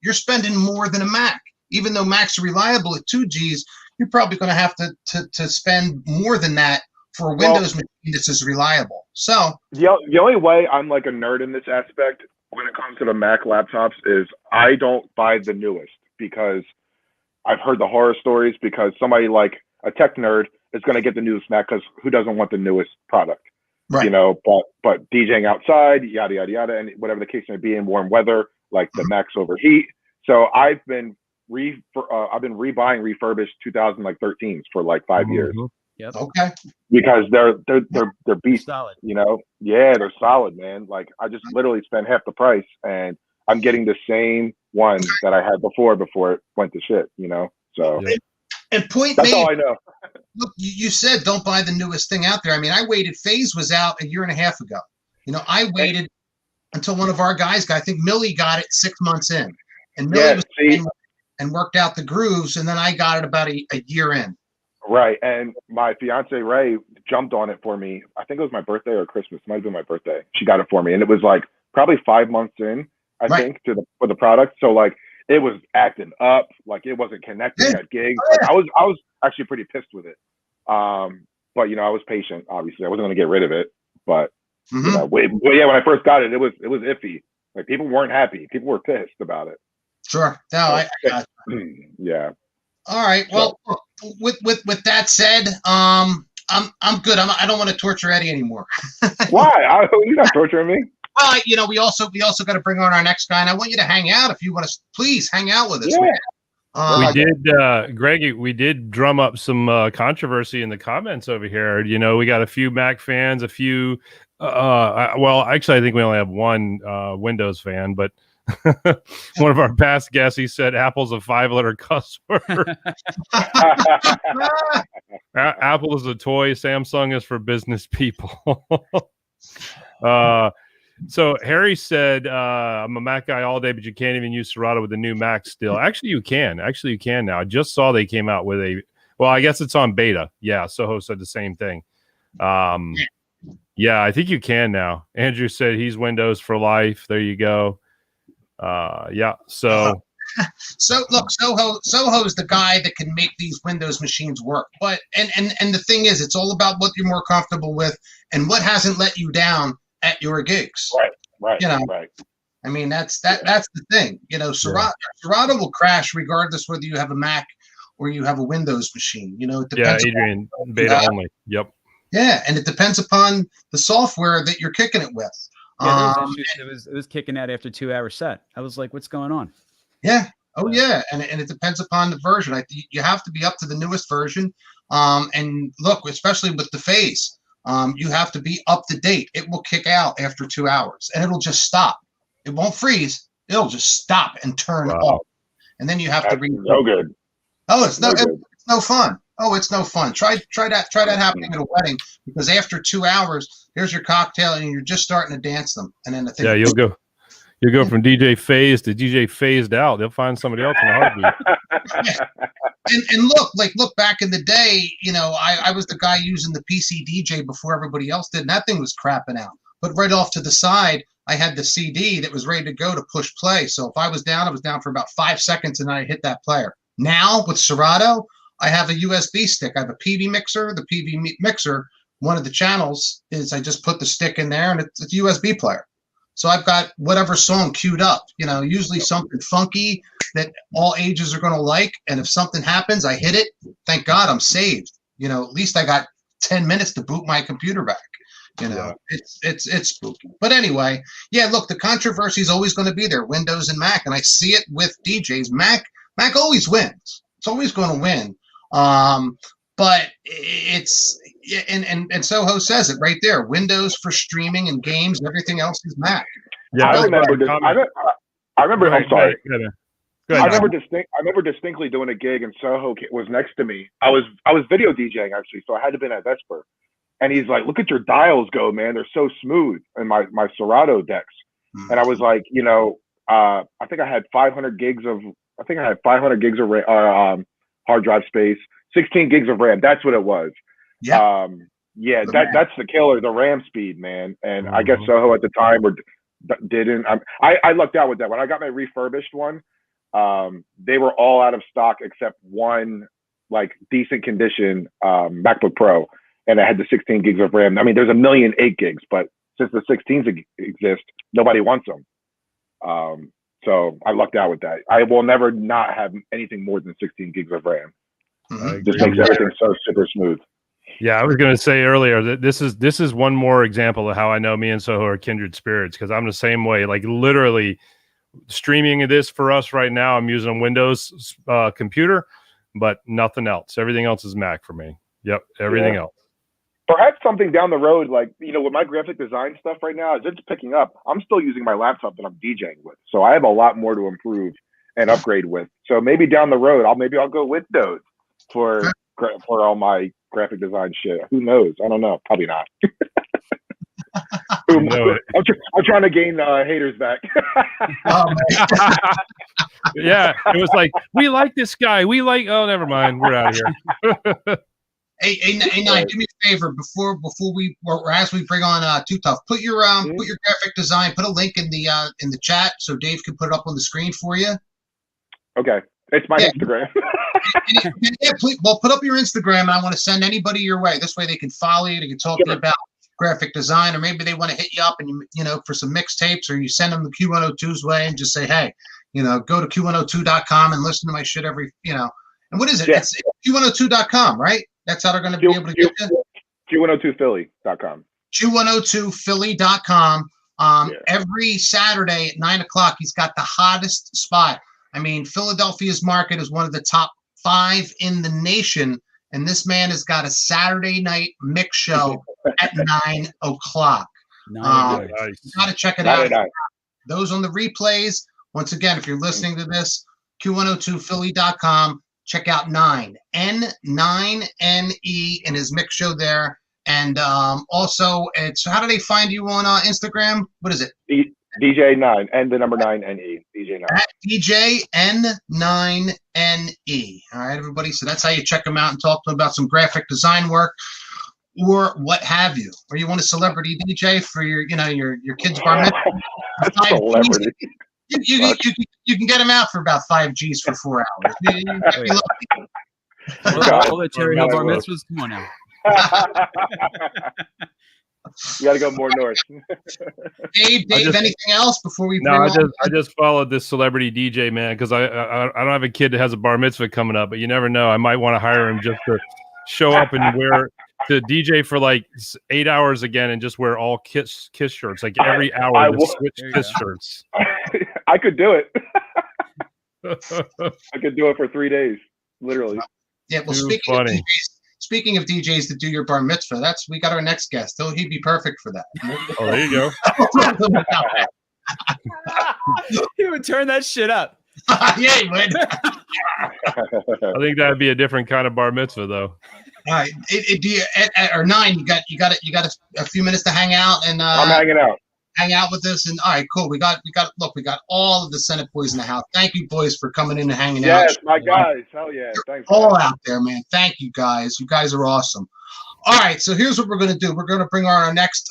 you're spending more than a Mac. Even though Macs are reliable at 2Gs, you're probably going to have to spend more than that for a Windows machine that's as reliable. So the only way I'm like a nerd in this aspect when it comes to the Mac laptops is I don't buy the newest because I've heard the horror stories because somebody like a tech nerd is going to get the newest Mac because who doesn't want the newest product? Right. You know, but DJing outside, yada, yada, yada, and whatever the case may be in warm weather, like the Macs overheat. So I've been rebuying refurbished 2013s for like 5 years. Yep. Okay. Because they're beasts. Solid. You know, yeah, they're solid, man. Like I just literally spent half the price, and I'm getting the same one that I had before it went to shit. You know, so. And point that's made. all I know. Look, you said don't buy the newest thing out there. I mean, I waited. Phase was out a year and a half ago. You know, I waited until one of our guys got. I think Millie got it 6 months in, and Millie was and worked out the grooves, and then I got it about a year in. Right, and my fiance Ray jumped on it for me. I think it was my birthday or Christmas. It might have been my birthday. She got it for me, and it was like probably 5 months in, I think, for the product. So like it was acting up, like it wasn't connecting at gigs. Like, I was actually pretty pissed with it. But you know, I was patient. Obviously, I wasn't going to get rid of it. But you know, when I first got it, it was iffy. Like people weren't happy. People were pissed about it. Sure. No, I got you. Yeah. All right. Well, with that said, I'm good. I don't want to torture Eddie anymore. Why? You're not torturing me. You know, we also got to bring on our next guy, and I want you to hang out if you want to. Please hang out with us. Yeah. We did, Greg. We did drum up some controversy in the comments over here. You know, we got a few Mac fans, a few. Well, actually, I think we only have one Windows fan, but one of our past guests, he said Apple's a 5-letter cuss word. Apple is a toy. Samsung is for business people. So Harry said, I'm a Mac guy all day, but you can't even use Serato with the new Mac still. Actually, you can. Now. I just saw they came out with well, I guess it's on beta. Yeah, Soho said the same thing. Yeah, I think you can now. Andrew said he's Windows for life. There you go. Yeah, so... So look, Soho's the guy that can make these Windows machines work. But and the thing is, it's all about what you're more comfortable with and what hasn't let you down at your gigs. Right. You know, I mean, that's the thing. You know, Serato will crash regardless whether you have a Mac or you have a Windows machine. You know, it depends. Yeah, Adrian, beta only. Yep. Yeah, and it depends upon the software that you're kicking it with. Yeah, it was kicking out after 2-hour set. I was like, what's going on? Yeah. Oh, yeah. And it depends upon the version. You have to be up to the newest version. And look, especially with the phase, you have to be up to date. It will kick out after 2 hours and it'll just stop. It won't freeze. It'll just stop and turn off. And then you have to read. No good. Oh, it's no fun. Oh, it's no fun. Try that happening at a wedding, because after 2 hours, here's your cocktail and you're just starting to dance them. And then the thing. Yeah, you'll go from DJ phased to DJ phased out. They'll find somebody else in a heartbeat. And look back in the day, you know, I was the guy using the PC DJ before everybody else did, and that thing was crapping out. But right off to the side, I had the CD that was ready to go to push play. So if I was down for about 5 seconds and I hit that player. Now with Serato, I have a USB stick. I have a PV mixer. The PV mixer, one of the channels is I just put the stick in there and it's a USB player. So I've got whatever song queued up, you know, usually something funky that all ages are going to like. And if something happens, I hit it. Thank God I'm saved. You know, at least I got 10 minutes to boot my computer back. You know, it's spooky. But anyway, yeah, look, the controversy is always going to be there, Windows and Mac. And I see it with DJs. Mac always wins. It's always going to win. But it's and Soho says it right there. Windows for streaming and games. Everything else is Mac. Yeah, I remember. I remember. I'm sorry. Go ahead. I remember distinctly doing a gig and Soho was next to me. I was video DJing actually, so I had to be at Vesper. And he's like, "Look at your dials go, man. They're so smooth." And my Serato decks. And I was like, you know, I think I had 500 gigs of hard drive space. 16 gigs of RAM. That's what it was. Yeah. That's the killer, the RAM speed, man. And I guess Soho at the time didn't. I lucked out with that. When I got my refurbished one, they were all out of stock except one like decent condition MacBook Pro, and I had the 16 gigs of RAM. I mean, there's 1,000,008 gigs, but since the 16s exist, nobody wants them. So I lucked out with that. I will never not have anything more than 16 gigs of RAM. Just makes everything so super smooth. Yeah, I was going to say earlier that this is one more example of how I know me and Soho are kindred spirits, because I'm the same way. Like literally streaming this for us right now, I'm using a Windows computer, but nothing else. Everything else is Mac for me. Yep, everything else. Perhaps something down the road, like, you know, with my graphic design stuff right now, as it's picking up, I'm still using my laptop that I'm DJing with. So I have a lot more to improve and upgrade with. So maybe down the road, I'll go Windows for all my graphic design shit. Who knows? I don't know. Probably not. I'm trying to gain haters back. Yeah, it was like, we like this guy. Oh, never mind. We're out of here. Hey, Nine, do me a favor before we or as we bring on Too Tough. Put your graphic design. Put a link in the chat so Dave can put it up on the screen for you. Okay, it's my Instagram. Please, put up your Instagram, and I want to send anybody your way. This way, they can follow you. They can talk to you about graphic design, or maybe they want to hit you up and you know for some mixtapes, or you send them the Q102's way and just say, hey, you know, go to Q102.com and listen to my shit every, you know. And what is it? Yeah. It's Q102.com, right? That's how they're going to be able to get you. Q102Philly.com. Q102Philly.com. Every Saturday at 9 o'clock, he's got the hottest spot I mean, Philadelphia's market is one of the top 5 in the nation, and this man has got a Saturday night mix show at 9 o'clock. Nice. You got to check it out. Those on the replays. Once again, if you're listening to this, Q102Philly.com. Check out N9NE and his mix show there. And also, it's how do they find you on Instagram? What is it? DJ 9 and the number 9NE. DJ 9. At DJ N9NE. All right, everybody. So that's how you check them out and talk to them about some graphic design work or what have you. Or you want a celebrity DJ for your kid's bar mitzvah. Celebrity. You can get them out for about 5 G's for 4 hours. All the Cherry Hill bar mitzvahs. Come on now. You got to go more north. Dave, anything else before we? No, I just followed this celebrity DJ, man, because I don't have a kid that has a bar mitzvah coming up, but you never know. I might want to hire him just to show up and to DJ for like 8 hours again and just wear all kiss shirts, like every hour switch kiss shirts. I could do it. I could do it for 3 days, literally. Yeah, well, speaking of DJs to do your bar mitzvah, we got our next guest. He'd be perfect for that. Oh, there you go. He would turn that shit up. Yeah, he would. I think that'd be a different kind of bar mitzvah, though. All right, or 9, you got a few minutes to hang out and I'm hanging out. Hang out with us, and all right, cool. We got all of the Senate boys in the house. Thank you, boys, for coming in and hanging out. Yes, my guys. Hell yeah. Thanks. All out there, man. Thank you, guys. You guys are awesome. All right, so here's what we're gonna do. We're gonna bring our next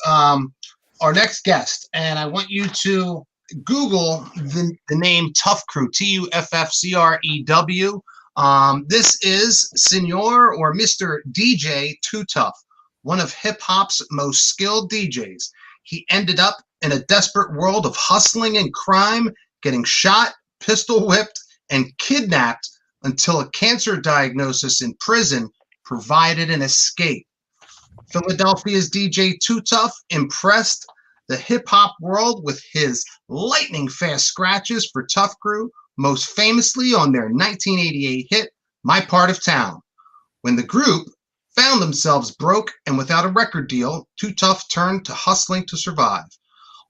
guest, and I want you to Google the name Tuff Crew, TUFFCREW. This is Senor or Mr. DJ Too Tough, one of hip hop's most skilled DJs. He ended up in a desperate world of hustling and crime, getting shot, pistol whipped, and kidnapped until a cancer diagnosis in prison provided an escape. Philadelphia's DJ Too Tough impressed the hip-hop world with his lightning-fast scratches for Tuff Crew, most famously on their 1988 hit, My Part of Town. When the group found themselves broke and without a record deal, Too Tough turned to hustling to survive,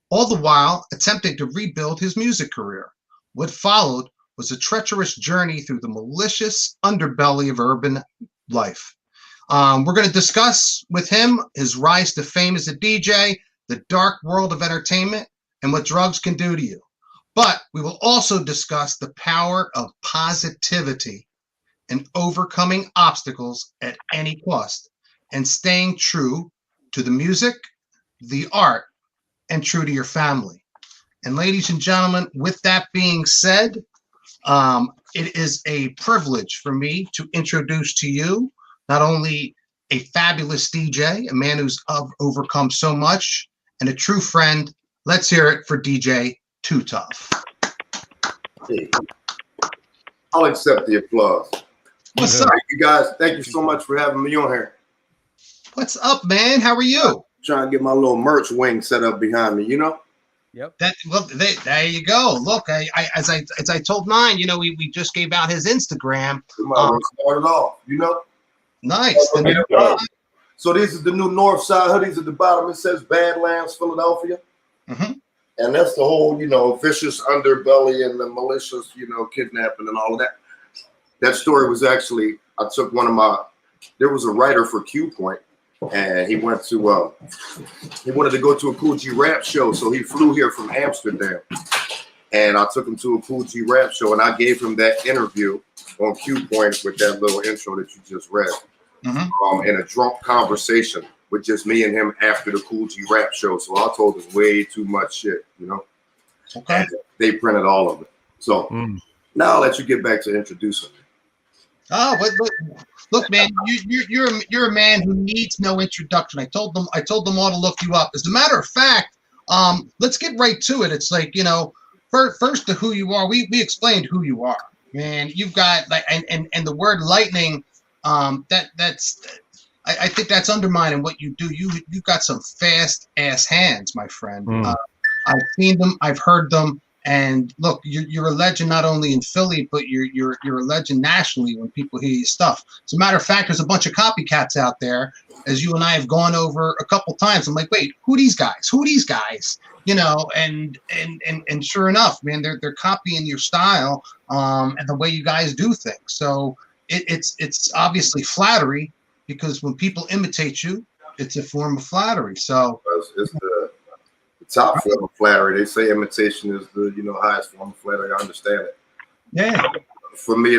all the while attempting to rebuild his music career. What followed was a treacherous journey through the malicious underbelly of urban life. We're going to discuss with him his rise to fame as a DJ, the dark world of entertainment, and what drugs can do to you. But we will also discuss the power of positivity and overcoming obstacles at any cost and staying true to the music, the art, and true to your family. And ladies and gentlemen, with that being said, it is a privilege for me to introduce to you not only a fabulous DJ, a man who's overcome so much, and a true friend. Let's hear it for DJ Too Tough. Hey, I'll accept the applause. What's up? Thank you guys. Thank you so much for having me on here. What's up, man? How are you? Trying to get my little merch wing set up behind me, you know? Yep. There you go. Look, as I told 9, we just gave out his Instagram. Started off, you know? Nice. So this is the new North Side hoodies at the bottom. It says Badlands, Philadelphia. Mm-hmm. And that's the whole, vicious underbelly and the malicious, kidnapping and all of that. That story was actually, I took there was a writer for Cue Point, and he wanted to go to a Cool G rap show. So he flew here from Amsterdam, and I took him to a Cool G rap show, and I gave him that interview on Cue Point with that little intro that you just read. Mm-hmm. In a drunk conversation with just me and him after the Cool G rap show. So I told him way too much shit, Okay. And they printed all of it. So now I'll let you get back to introducing me. Oh, but look, man, you're a man who needs no introduction. I told them all to look you up. As a matter of fact, let's get right to it. It's like, first to who you are. We explained who you are, man. You've got and the word lightning. That's I think that's undermining what you do. You've got some fast ass hands, my friend. I've seen them, I've heard them, And look, you're a legend not only in Philly, but you're a legend nationally when people hear your stuff. As a matter of fact, there's a bunch of copycats out there, as you and I have gone over a couple times. I'm like, wait, who these guys? Who these guys? You know, and sure enough, man, they're copying your style and the way you guys do things. So it's obviously flattery, because when people imitate you, it's a form of flattery. So it's the top form of flattery. They say imitation is the highest form of flattery. I understand it. Yeah. For me,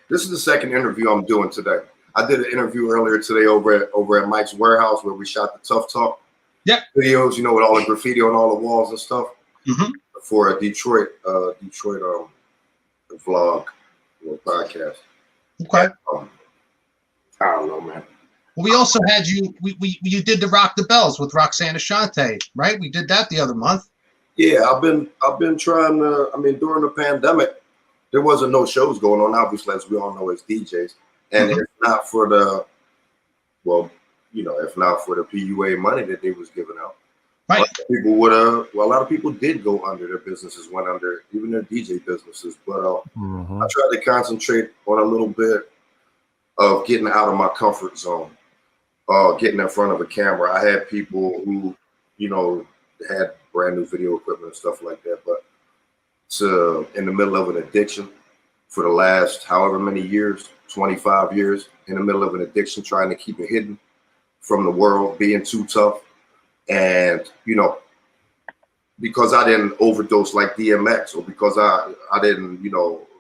this is the second interview I'm doing today. I did an interview earlier today over at Mike's warehouse where we shot the Tough Talk videos, with all the graffiti on all the walls and stuff, for a Detroit vlog or podcast. Okay. I don't know, man. We also had you. You did the Rock the Bells with Roxanne Ashante, right? We did that the other month. Yeah, I've been trying to. I mean, during the pandemic, there wasn't no shows going on. Obviously, as we all know, as DJs, and if not for the, if not for the PUA money that they was giving out, right? A lot of people did go under. Their businesses went under, even their DJ businesses. But I tried to concentrate on a little bit of getting out of my comfort zone, getting in front of a camera. I had people who, had brand new video equipment and stuff like that, but in the middle of an addiction for the last however many years, 25 years, in the middle of an addiction, trying to keep it hidden from the world, being too tough. And, because I didn't overdose like DMX, or because I didn't,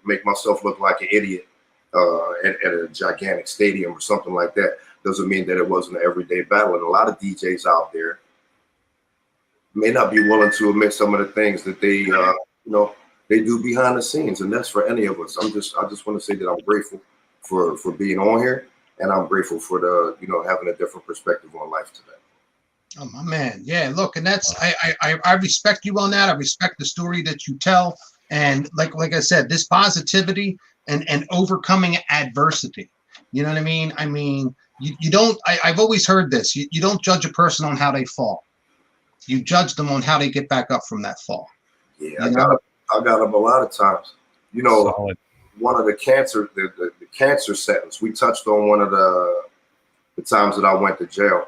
make myself look like an idiot at a gigantic stadium or something like that, doesn't mean that it wasn't an everyday battle. And a lot of DJs out there may not be willing to admit some of the things that they, they do behind the scenes. And that's for any of us. I just want to say that I'm grateful for being on here, and I'm grateful for the, having a different perspective on life today. Oh, my man. Yeah, look, and that's, I respect you on that. I respect the story that you tell. And like I said, this positivity and overcoming adversity. You know what I mean? I mean, you don't, I've always heard this. You don't judge a person on how they fall. You judge them on how they get back up from that fall. Yeah, I got them a lot of times. Solid. One of the cancer sentence, we touched on one of the times that I went to jail.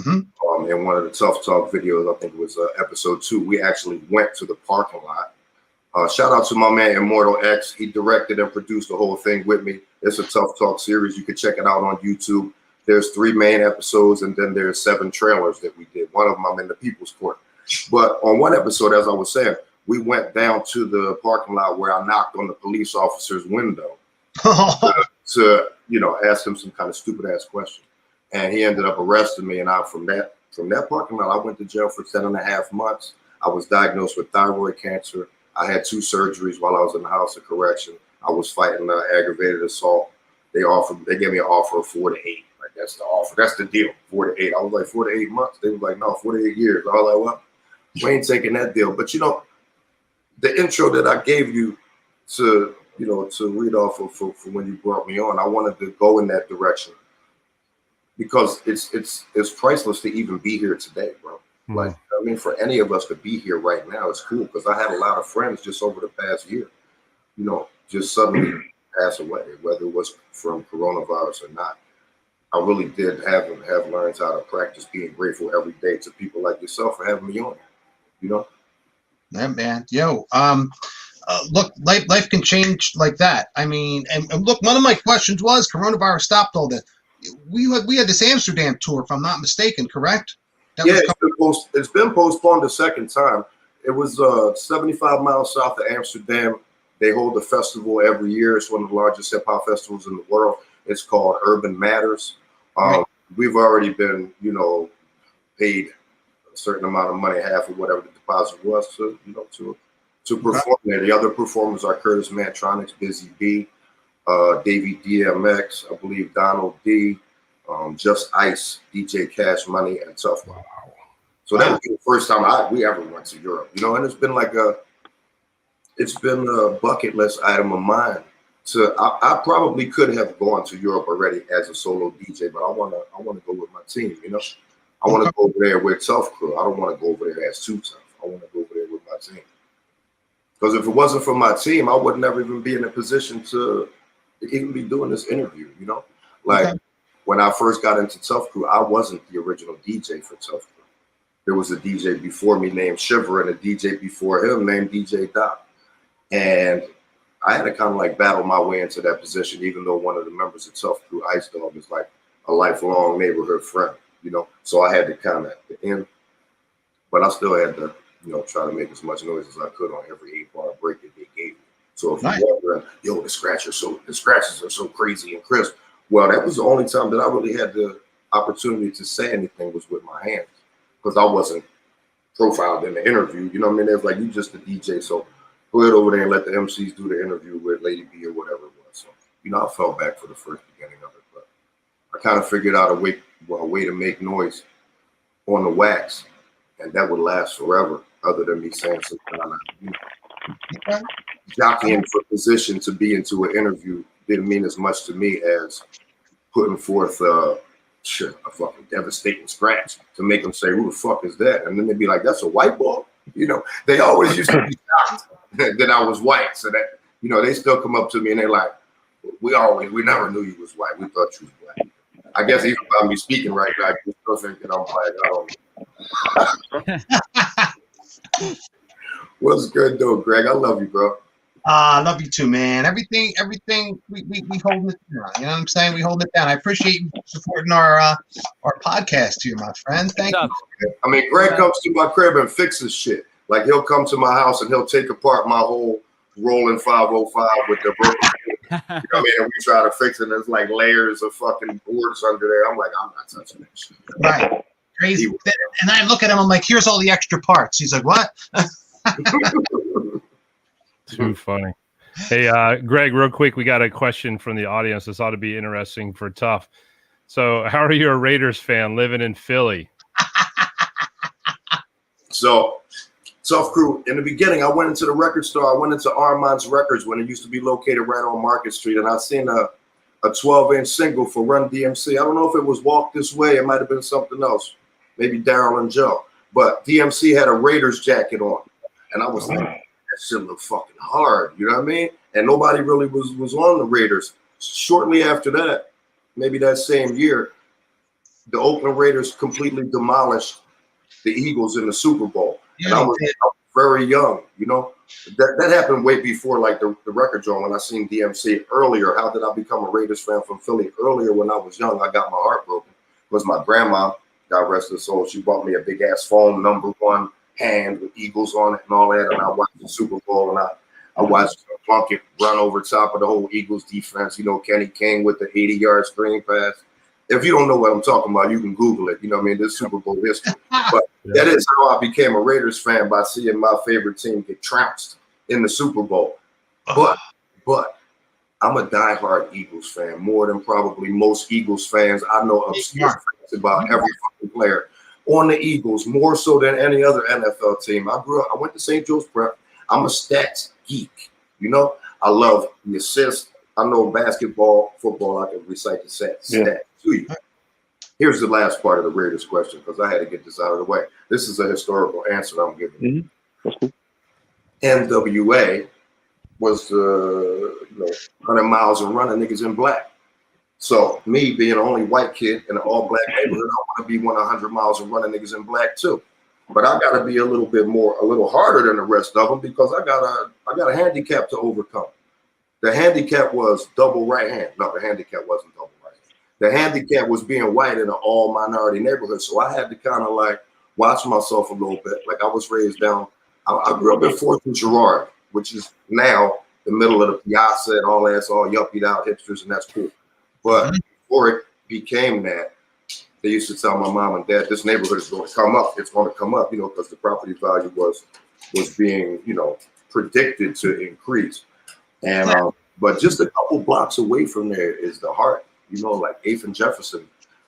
In one of the Tough Talk videos, I think it was episode 2, we actually went to the parking lot. Shout out to my man Immortal X. He directed and produced the whole thing with me. It's a Tough Talk series. You can check it out on YouTube. There's 3 main episodes, and then there's 7 trailers that we did. One of them I'm in the People's Court. But on one episode, as I was saying, we went down to the parking lot where I knocked on the police officer's window to ask him some kind of stupid ass question. And he ended up arresting me. And from that parking lot, I went to jail for 10.5 months. I was diagnosed with thyroid cancer. I had 2 surgeries while I was in the house of correction. I was fighting aggravated assault. They gave me an offer of 4 to 8. Like, that's the offer. That's the deal. 4 to 8. I was like, 4 to 8 months. They was like, no, 4 to 8 years. I was like, well, we ain't taking that deal. But the intro that I gave you to read off of for when you brought me on, I wanted to go in that direction because it's priceless to even be here today, bro. Like, I mean, for any of us to be here right now, it's cool because I had a lot of friends just over the past year, just suddenly pass away, whether it was from coronavirus or not. I really did have learned how to practice being grateful every day to people like yourself for having me on here, Yeah, man. Yo, look, life can change like that. I mean, and look, one of my questions was coronavirus stopped all this. We had this Amsterdam tour, if I'm not mistaken, correct? It's been postponed a second time. It was 75 miles south of Amsterdam. They hold a festival every year. It's one of the largest hip hop festivals in the world. It's called Urban Matters. Right. We've already been, paid a certain amount of money, half of whatever the deposit was to perform there. The other performers are Curtis Mantronics, Busy B, Davey DMX, I believe Donald D, Just Ice, DJ Cash Money, and Tough. Wow. So that was the first time we ever went to Europe, and it's been a bucket list item of mine. I probably could have gone to Europe already as a solo DJ, but I wanna go with my team, I want to go over there with Tuff Crew. I don't want to go over there as too tough. I want to go over there with my team. Because if it wasn't for my team, I would never even be in a position to even be doing this interview, you know? Like, okay. When I first got into Tuff Crew, I wasn't the original DJ for Tuff Crew. There was a DJ before me named Shiver and a DJ before him named DJ Doc. And I had to kind of like battle my way into that position, even though one of the members of Tuff Crew, Ice Dog, is like a lifelong neighborhood friend, you know? So I had to kind of end, but I still had to, you know, try to make as much noise as I could on every 8-bar break that they gave me. So if you walk around, yo, the scratches are so crazy and crisp. Well, that was the only time that I really had the opportunity to say anything was with my hands, because I wasn't profiled in the interview. You know what I mean? It was like, you just a DJ, so go ahead over there and let the MCs do the interview with Lady B or whatever it was. So, you know, I fell back for the first beginning of it, but I kind of figured out a way to make noise on the wax, and that would last forever, other than me saying some kind of, you know, jockeying for position to be into an interview didn't mean as much to me as putting forth a fucking devastating scratch to make them say, who the fuck is that? And then they'd be like, that's a white boy? You know, they always used to be shocked that I was white. So that, you know, they still come up to me and they're like, we never knew you was white. We thought you was black. I guess even by me speaking right now, you still think that I'm black. I don't know. What's good though, Greg? I love you, bro. I love you too, man. Everything we holding it down. You know what I'm saying? We holding it down. I appreciate you supporting our podcast here, my friend. Thank you. I mean, Greg comes to my crib and fixes shit. Like, he'll come to my house and he'll take apart my whole rolling 505 with the broken. You know what I mean? And we try to fix it, and there's like layers of fucking boards under there. I'm like, I'm not touching that shit. Right. Crazy. And I look at him, I'm like, here's all the extra parts. He's like, what? Too funny. Hey, Greg, real quick, we got a question from the audience. This ought to be interesting for Tuff. So, how are you a Raiders fan living in Philly? So, Tuff Crew, in the beginning, I went into the record store. I went into Armand's Records when it used to be located right on Market Street, and I seen a 12-inch single for Run DMC. I don't know if it was Walk This Way. It might have been something else, maybe Daryl and Joe. But DMC had a Raiders jacket on, and I was like, that shit look fucking hard, you know what I mean? And nobody really was on the Raiders. Shortly after that, maybe that same year, the Oakland Raiders completely demolished the Eagles in the Super Bowl. And I was very young, you know. That happened way before like the record joint. When I seen DMC earlier, how did I become a Raiders fan from Philly? Earlier when I was young, I got my heart broken. It was my grandma, God rest her soul. She bought me a big ass foam #1 hand with Eagles on it and all that. And I watched the Super Bowl, and I watched Plunkett run over top of the whole Eagles defense. You know, Kenny King with the 80-yard screen pass. If you don't know what I'm talking about, you can Google it. You know what I mean? This Super Bowl history. But that is how I became a Raiders fan, by seeing my favorite team get trounced in the Super Bowl. But I'm a diehard Eagles fan, more than probably most Eagles fans. I know obscure facts about every fucking player on the Eagles, more so than any other NFL team. I went to St. Joe's Prep. I'm a stats geek. You know, I love the assist. I know basketball, football, I can recite the stats to you. Here's the last part of the Raiders question, because I had to get this out of the way. This is a historical answer I'm giving. That's cool. NWA was the 100 miles and running niggas in black. So me being the only white kid in an all-black neighborhood, I want to be 100 miles and running niggas in black too. But I got to be a little harder than the rest of them, because I got a handicap to overcome. The handicap was double right hand. No, the handicap wasn't double right hand. The handicap was being white in an all minority neighborhood. So I had to kind of like watch myself a little bit. Like, I was raised down. I grew up in 4th and Girard, which is now the middle of the Piazza and all that. It's all yuppied out hipsters, and that's cool. But before it became that, they used to tell my mom and dad, this neighborhood is going to come up. It's going to come up, because the property value was being, predicted to increase. And but just a couple blocks away from there is the heart, like 8th and Jefferson.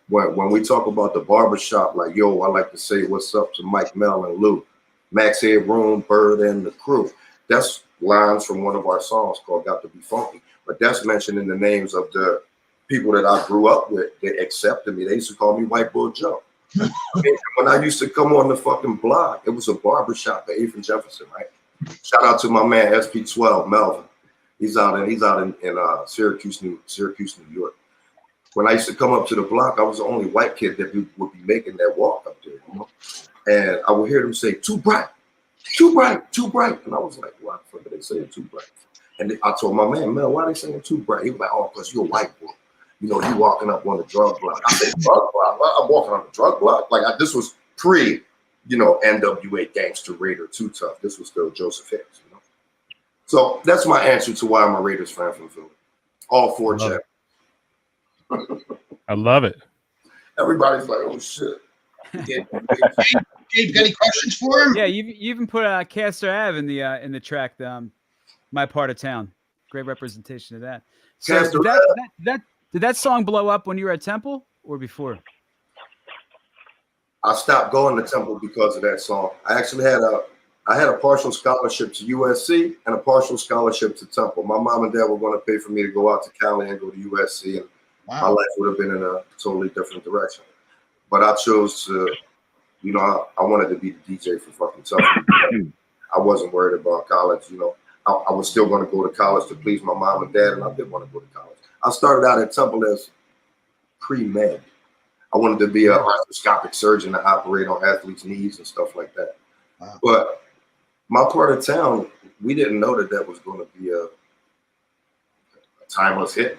When we talk about the barbershop, like, yo, I like to say what's up to Mike, Mel, and Lou, Max Headroom, Bird, and the crew. That's lines from one of our songs called Got to Be Funky. But that's mentioning the names of the people that I grew up with. They accepted me. They used to call me White Bull Joe. When I used to come on the fucking block, it was a barbershop at 8th and Jefferson, right? Shout out to my man SP12 Melvin. He's out in Syracuse, New York. When I used to come up to the block, I was the only white kid that would be making that walk up there, you know. And I would hear them say, "Too bright, too bright, too bright," and I was like, "Why the fuck are they saying too bright?" And I told my man, "Mel, why are they saying too bright?" He was like, "Oh, because you're a white boy. You know, you walking up on the drug block." I said, "Drug block? I'm walking on the drug block?" Like this was pre, you know, NWA Gangster Raider Too Tough. This was still Joseph Hicks, you know. So that's my answer to why I'm a Raiders fan from Philly. All four checks. I love it. Everybody's like, "Oh shit." Dave, got any questions for him? Yeah, you even put Castor Ave in the track, My Part of Town. Great representation of that. So did that song blow up when you were at Temple or before? I stopped going to Temple because of that song. I actually had a partial scholarship to USC and a partial scholarship to Temple. My mom and dad were going to pay for me to go out to Cali and go to USC, and my life would have been in a totally different direction. But I chose to, you know, I wanted to be the DJ for fucking Tough. I wasn't worried about college, you know. I was still going to go to college to please my mom and dad, and I did want to go to college. I started out at Temple as pre-med. I wanted to be an arthroscopic surgeon to operate on athletes' knees and stuff like that. Wow. But my part of town, we didn't know that was going to be a timeless hit,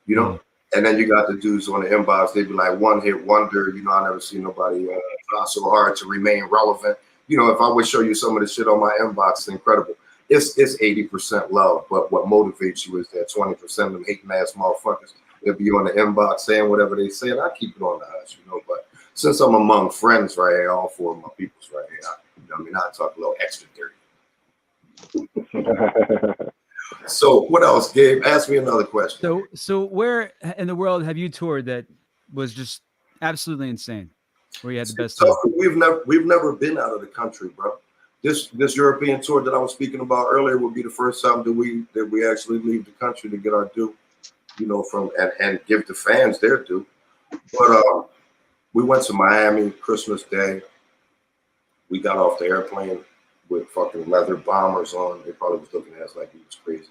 you know? And then you got the dudes on the inbox, they'd be like, one hit wonder, you know, I never seen nobody try so hard to remain relevant. You know, if I would show you some of the shit on my inbox, it's incredible. It's 80% love, but what motivates you is that 20% of them hating ass motherfuckers. They'll be on the inbox saying whatever they say, and I keep it on the hush, you know. But since I'm among friends right here, all four of my peoples right here, I talk a little extra dirty. So what else, Gabe? Ask me another question. So where in the world have you toured that was just absolutely insane? Where you had the best time? We've never been out of the country, bro. This European tour that I was speaking about earlier will be the first time that we actually leave the country to get our due, you know, from and give the fans their due. But we went to Miami Christmas Day. We got off the airplane with fucking leather bombers on. They probably was looking at us like we was crazy.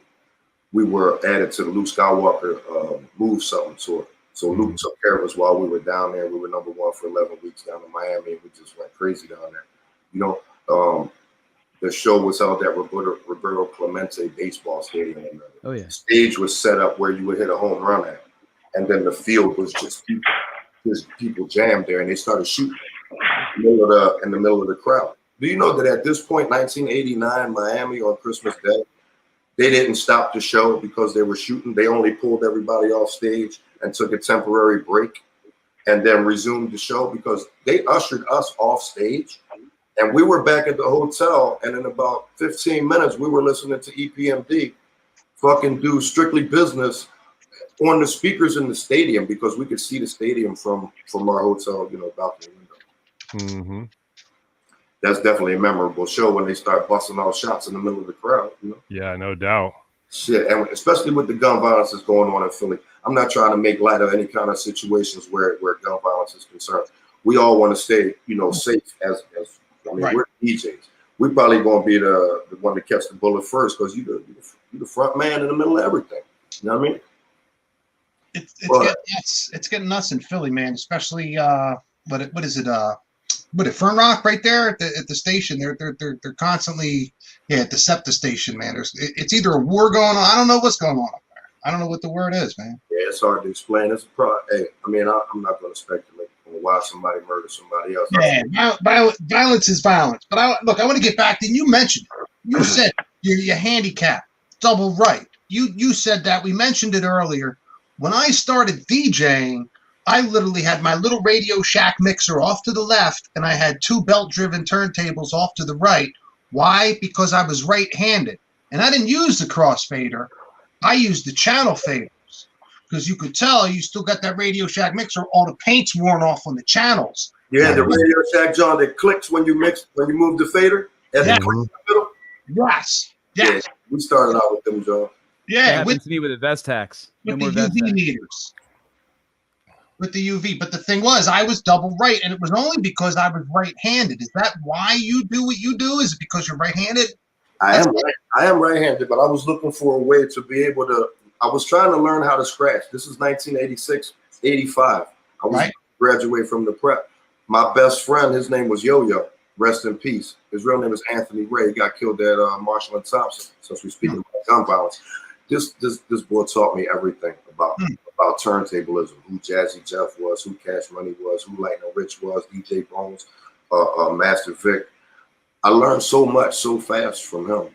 We were added to the Luke Skywalker Move Something tour. So Luke took care of us while we were down there. We were number one for 11 weeks down in Miami, and we just went crazy down there. You know, the show was held at Roberto Clemente Baseball Stadium. And the stage was set up where you would hit a home run at. And then the field was just people jammed there, and they started shooting in the middle of the crowd. Do you know that at this point, 1989, Miami on Christmas Day, they didn't stop the show because they were shooting. They only pulled everybody off stage and took a temporary break and then resumed the show because they ushered us off stage. And we were back at the hotel, and in about 15 minutes, we were listening to EPMD fucking do Strictly Business on the speakers in the stadium because we could see the stadium from our hotel, you know, balcony window. Mm-hmm. That's definitely a memorable show when they start busting all shots in the middle of the crowd, you know? Yeah, no doubt. Shit, and especially with the gun violence that's going on in Philly. I'm not trying to make light of any kind of situations where gun violence is concerned. We all want to stay, you know, safe as we're DJs. We probably gonna be the one to catch the bullet first because you the front man in the middle of everything. You know what I mean? It's getting nuts in Philly, man. Especially what is it? Fern Rock right there at the station. They're constantly at the SEPTA station, man. It's either a war going on. I don't know what's going on up there. I don't know what the word is, man. Yeah, it's hard to explain. It's hey, I mean, I'm not going to speculate on why somebody murdered somebody else. Yeah, violence is violence. But I want to get back to you. Mentioned you said you're handicapped, double right. You said that. We mentioned it earlier. When I started DJing, I literally had my little Radio Shack mixer off to the left, and I had two belt-driven turntables off to the right. Why? Because I was right-handed. And I didn't use the crossfader. I used the channel faders. Because you could tell you still got that Radio Shack mixer, all the paint's worn off on the channels. You had the Radio Shack, John, that clicks when you move the fader? Yes. Yeah, we started out with them, John. Yeah. With me with the vest hacks. No more vest UV meters. With the UV. But the thing was, I was double right, and it was only because I was right-handed. Is that why you do what you do? Is it because you're right-handed? I am right-handed, but I was looking for a way to be able to. I was trying to learn how to scratch. This is 1986, 85. I was graduate from the prep. My best friend, his name was Yo-Yo. Rest in peace. His real name is Anthony Ray. He got killed at Marshall and Thompson. Since we speak about gun violence, this boy taught me everything about turntablism, who Jazzy Jeff was, who Cash Money was, who Lightning Rich was, DJ Bones, Master Vic. I learned so much so fast from him.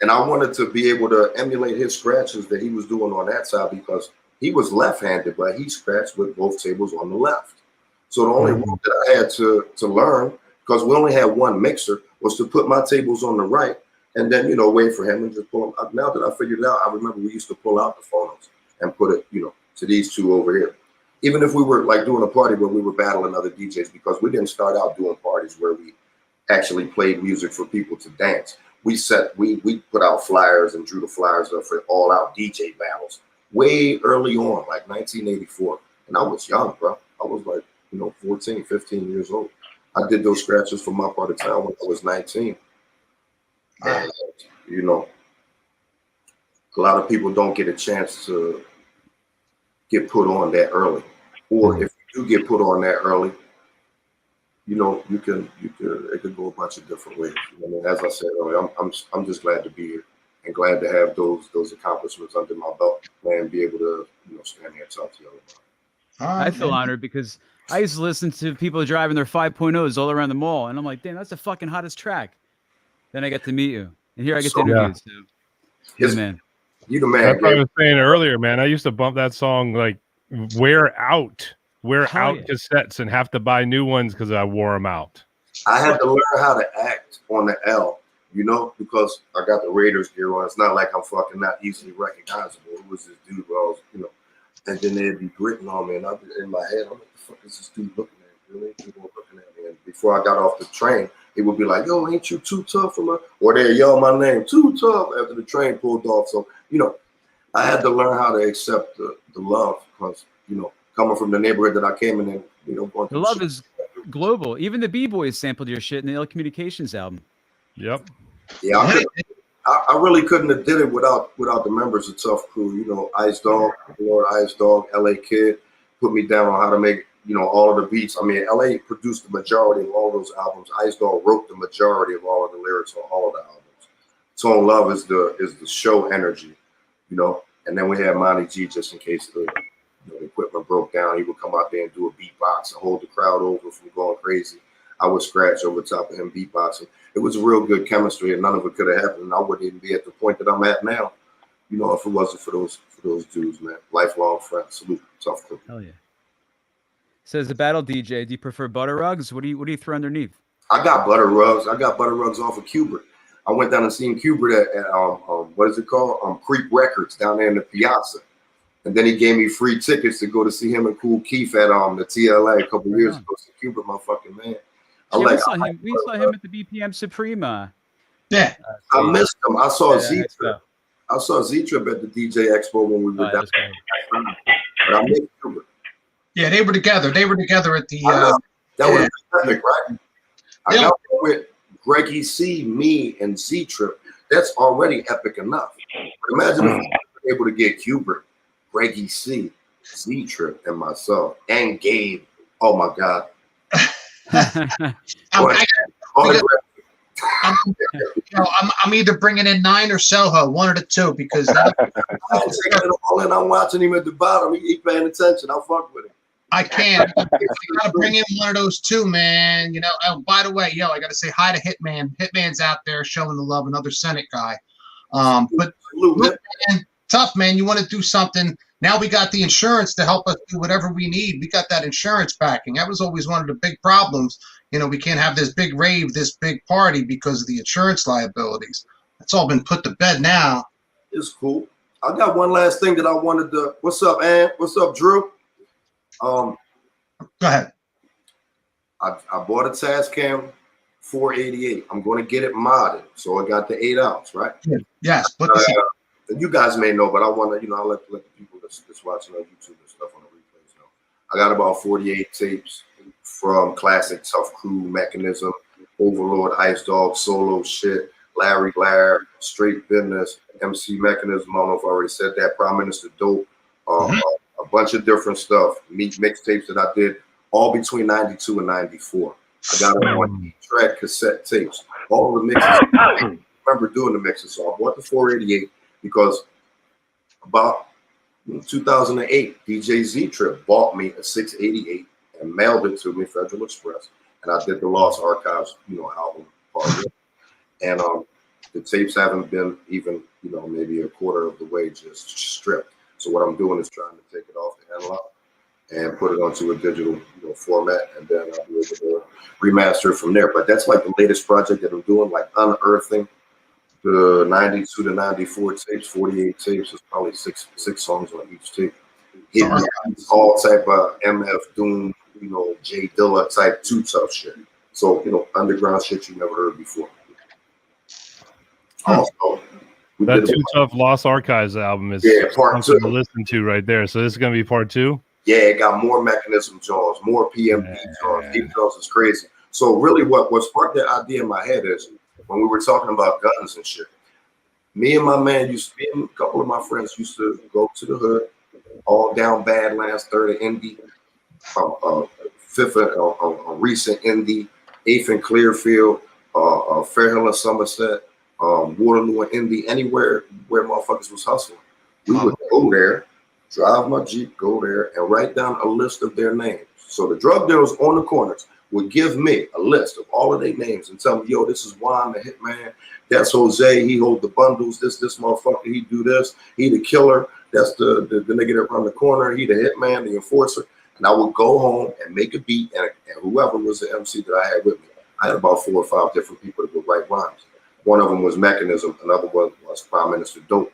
And I wanted to be able to emulate his scratches that he was doing on that side because he was left-handed, but he scratched with both tables on the left. So the only one that I had to learn, because we only had one mixer, was to put my tables on the right and then, you know, wait for him and just pull them. Now that I figured it out, I remember we used to pull out the phonos and put it, you know, to these two over here. Even if we were like doing a party where we were battling other DJs, because we didn't start out doing parties where we actually played music for people to dance. We put out flyers and drew the flyers up for all out DJ battles way early on, like 1984. And I was young, bro. I was like, 14, 15 years old. I did those scratches for my part of town when I was 19. And, a lot of people don't get a chance to get put on that early. Or if you do get put on that early, it could go a bunch of different ways. I mean, as I said earlier, I'm just glad to be here and glad to have those accomplishments under my belt and be able to, stand here and talk to you about it. I feel honored because I used to listen to people driving their 5.0s all around the mall, and I'm like, damn, that's the fucking hottest track. Then I get to meet you, and here I get to interview you. So, Yes, man. You the man. That's what I was saying earlier, man. I used to bump that song like wear out cassettes and have to buy new ones because I wore them out. I had to learn how to act on the L, because I got the Raiders gear on. It's not like I'm fucking not easily recognizable. It was this dude where I was, and then they'd be gritting on me, and I'd be in my head, I'm like, the fuck is this dude looking at? Really? People looking at me. And before I got off the train, he would be like, yo, ain't you too tough for my, or they'd yell my name, too tough, after the train pulled off. So, I had to learn how to accept the love because, coming from the neighborhood that I came in, going the love is global. Even the B-Boys sampled your shit in the Ill Communications album. Yep. Yeah, I really couldn't have did it without the members of Tuff Crew. Ice Dog, Lord Ice Dog, LA Kid put me down on how to make, all of the beats. I mean, LA produced the majority of all those albums. Ice Dog wrote the majority of all of the lyrics on all of the albums. Tone Love is the show energy, and then we had Monty G just in case the equipment broke down. He would come out there and do a beatbox and hold the crowd over from going crazy. I would scratch over top of him beatboxing. It was a real good chemistry, and none of it could have happened. And I wouldn't even be at the point that I'm at now, if it wasn't for those dudes, man. Lifelong friends. Salute, Tuff Crew. Hell yeah. So as a battle DJ, do you prefer butter rugs? What do you throw underneath? I got butter rugs. Off of Kubert. I went down and seen Kubert at what is it called? Creep Records down there in the Piazza. And then he gave me free tickets to go to see him and Cool Keith at the TLA a couple years ago. So Kubert, my fucking man. We saw him at the BPM Suprema. Yeah. I missed him. I saw Z-Trip. I saw Z-Trip at the DJ Expo when we were down there. But I missed Kubert. Yeah, they were together. They were together at the. That was epic, right? I got with Greggy C, me, and Z-Trip. That's already epic enough. But imagine if we were able to get Kubert, Greggy C, Z-Trip, and myself, and Gabe. Oh my God. I'm either bringing in 9 or Soho, one of the two, because I'm watching him at the bottom. He paying attention. I'll fuck with him. I can't. I gotta bring in one of those two, man. Oh, by the way, I gotta say hi to Hitman. Hitman's out there showing the love, another Senate guy. But look, man, tough, man. You want to do something. Now we got the insurance to help us do whatever we need. We got that insurance backing. That was always one of the big problems. We can't have this big rave, this big party because of the insurance liabilities. That's all been put to bed now. It's cool. I got one last thing that I wanted to. What's up, Ann? What's up, Drew? Go ahead. I bought a Tascam 488. I'm going to get it modded, so I got the 8 ounce, right? Yes, but you guys may know, but I want to, I'll let the people that's watching on YouTube and stuff on the replays know. I got about 48 tapes from classic Tuff Crew, Mechanism, Overlord, Ice Dog, Solo Shit, Larry Lair, Straight Business, MC Mechanism. I don't know if I already said that. Prime Minister Dope, a bunch of different stuff. Mixtapes that I did all between 92 and 94. I got them on 8-track cassette tapes. All the mixes. I remember doing the mixes. So I bought the 488 because about 2008, DJ Z-Trip bought me a 688 and mailed it to me, Federal Express. And I did the Lost Archives, album part of it. And the tapes haven't been even, maybe a quarter of the way just stripped. So what I'm doing is trying to take it off the analog and put it onto a digital format, and then I'll be able to remaster it from there. But that's like the latest project that I'm doing, like unearthing the 92 to 94 tapes, 48 tapes. There's probably six songs on each tape. All type of MF Doom, J Dilla type Too Tough shit. So, underground shit you never heard before. Also, that Too Tough Lost Archives album is part something 2 to listen to right there. So this is going to be part 2? Yeah, it got more Mechanism Jaws, more PMP Jaws. Deep Jaws is crazy. So really what sparked that idea in my head is when we were talking about guns and shit, me and a couple of my friends used to go to the hood, all down Badlands, 3rd and Indy, 5th and recent Indy, 8th and Clearfield, Fairhill and Somerset, Waterloo and Indy, anywhere where motherfuckers was hustling. We would go there, drive my Jeep, go there, and write down a list of their names. So the drug dealers on the corners would give me a list of all of their names and tell me, yo, this is Juan, the hitman. That's Jose. He hold the bundles. This motherfucker. He do this. He the killer. That's the nigga that run the corner. He the hitman, the enforcer. And I would go home and make a beat, and whoever was the MC that I had with me, I had about 4 or 5 different people that would write rhymes. One of them was Mechanism. Another one was Prime Minister Dope.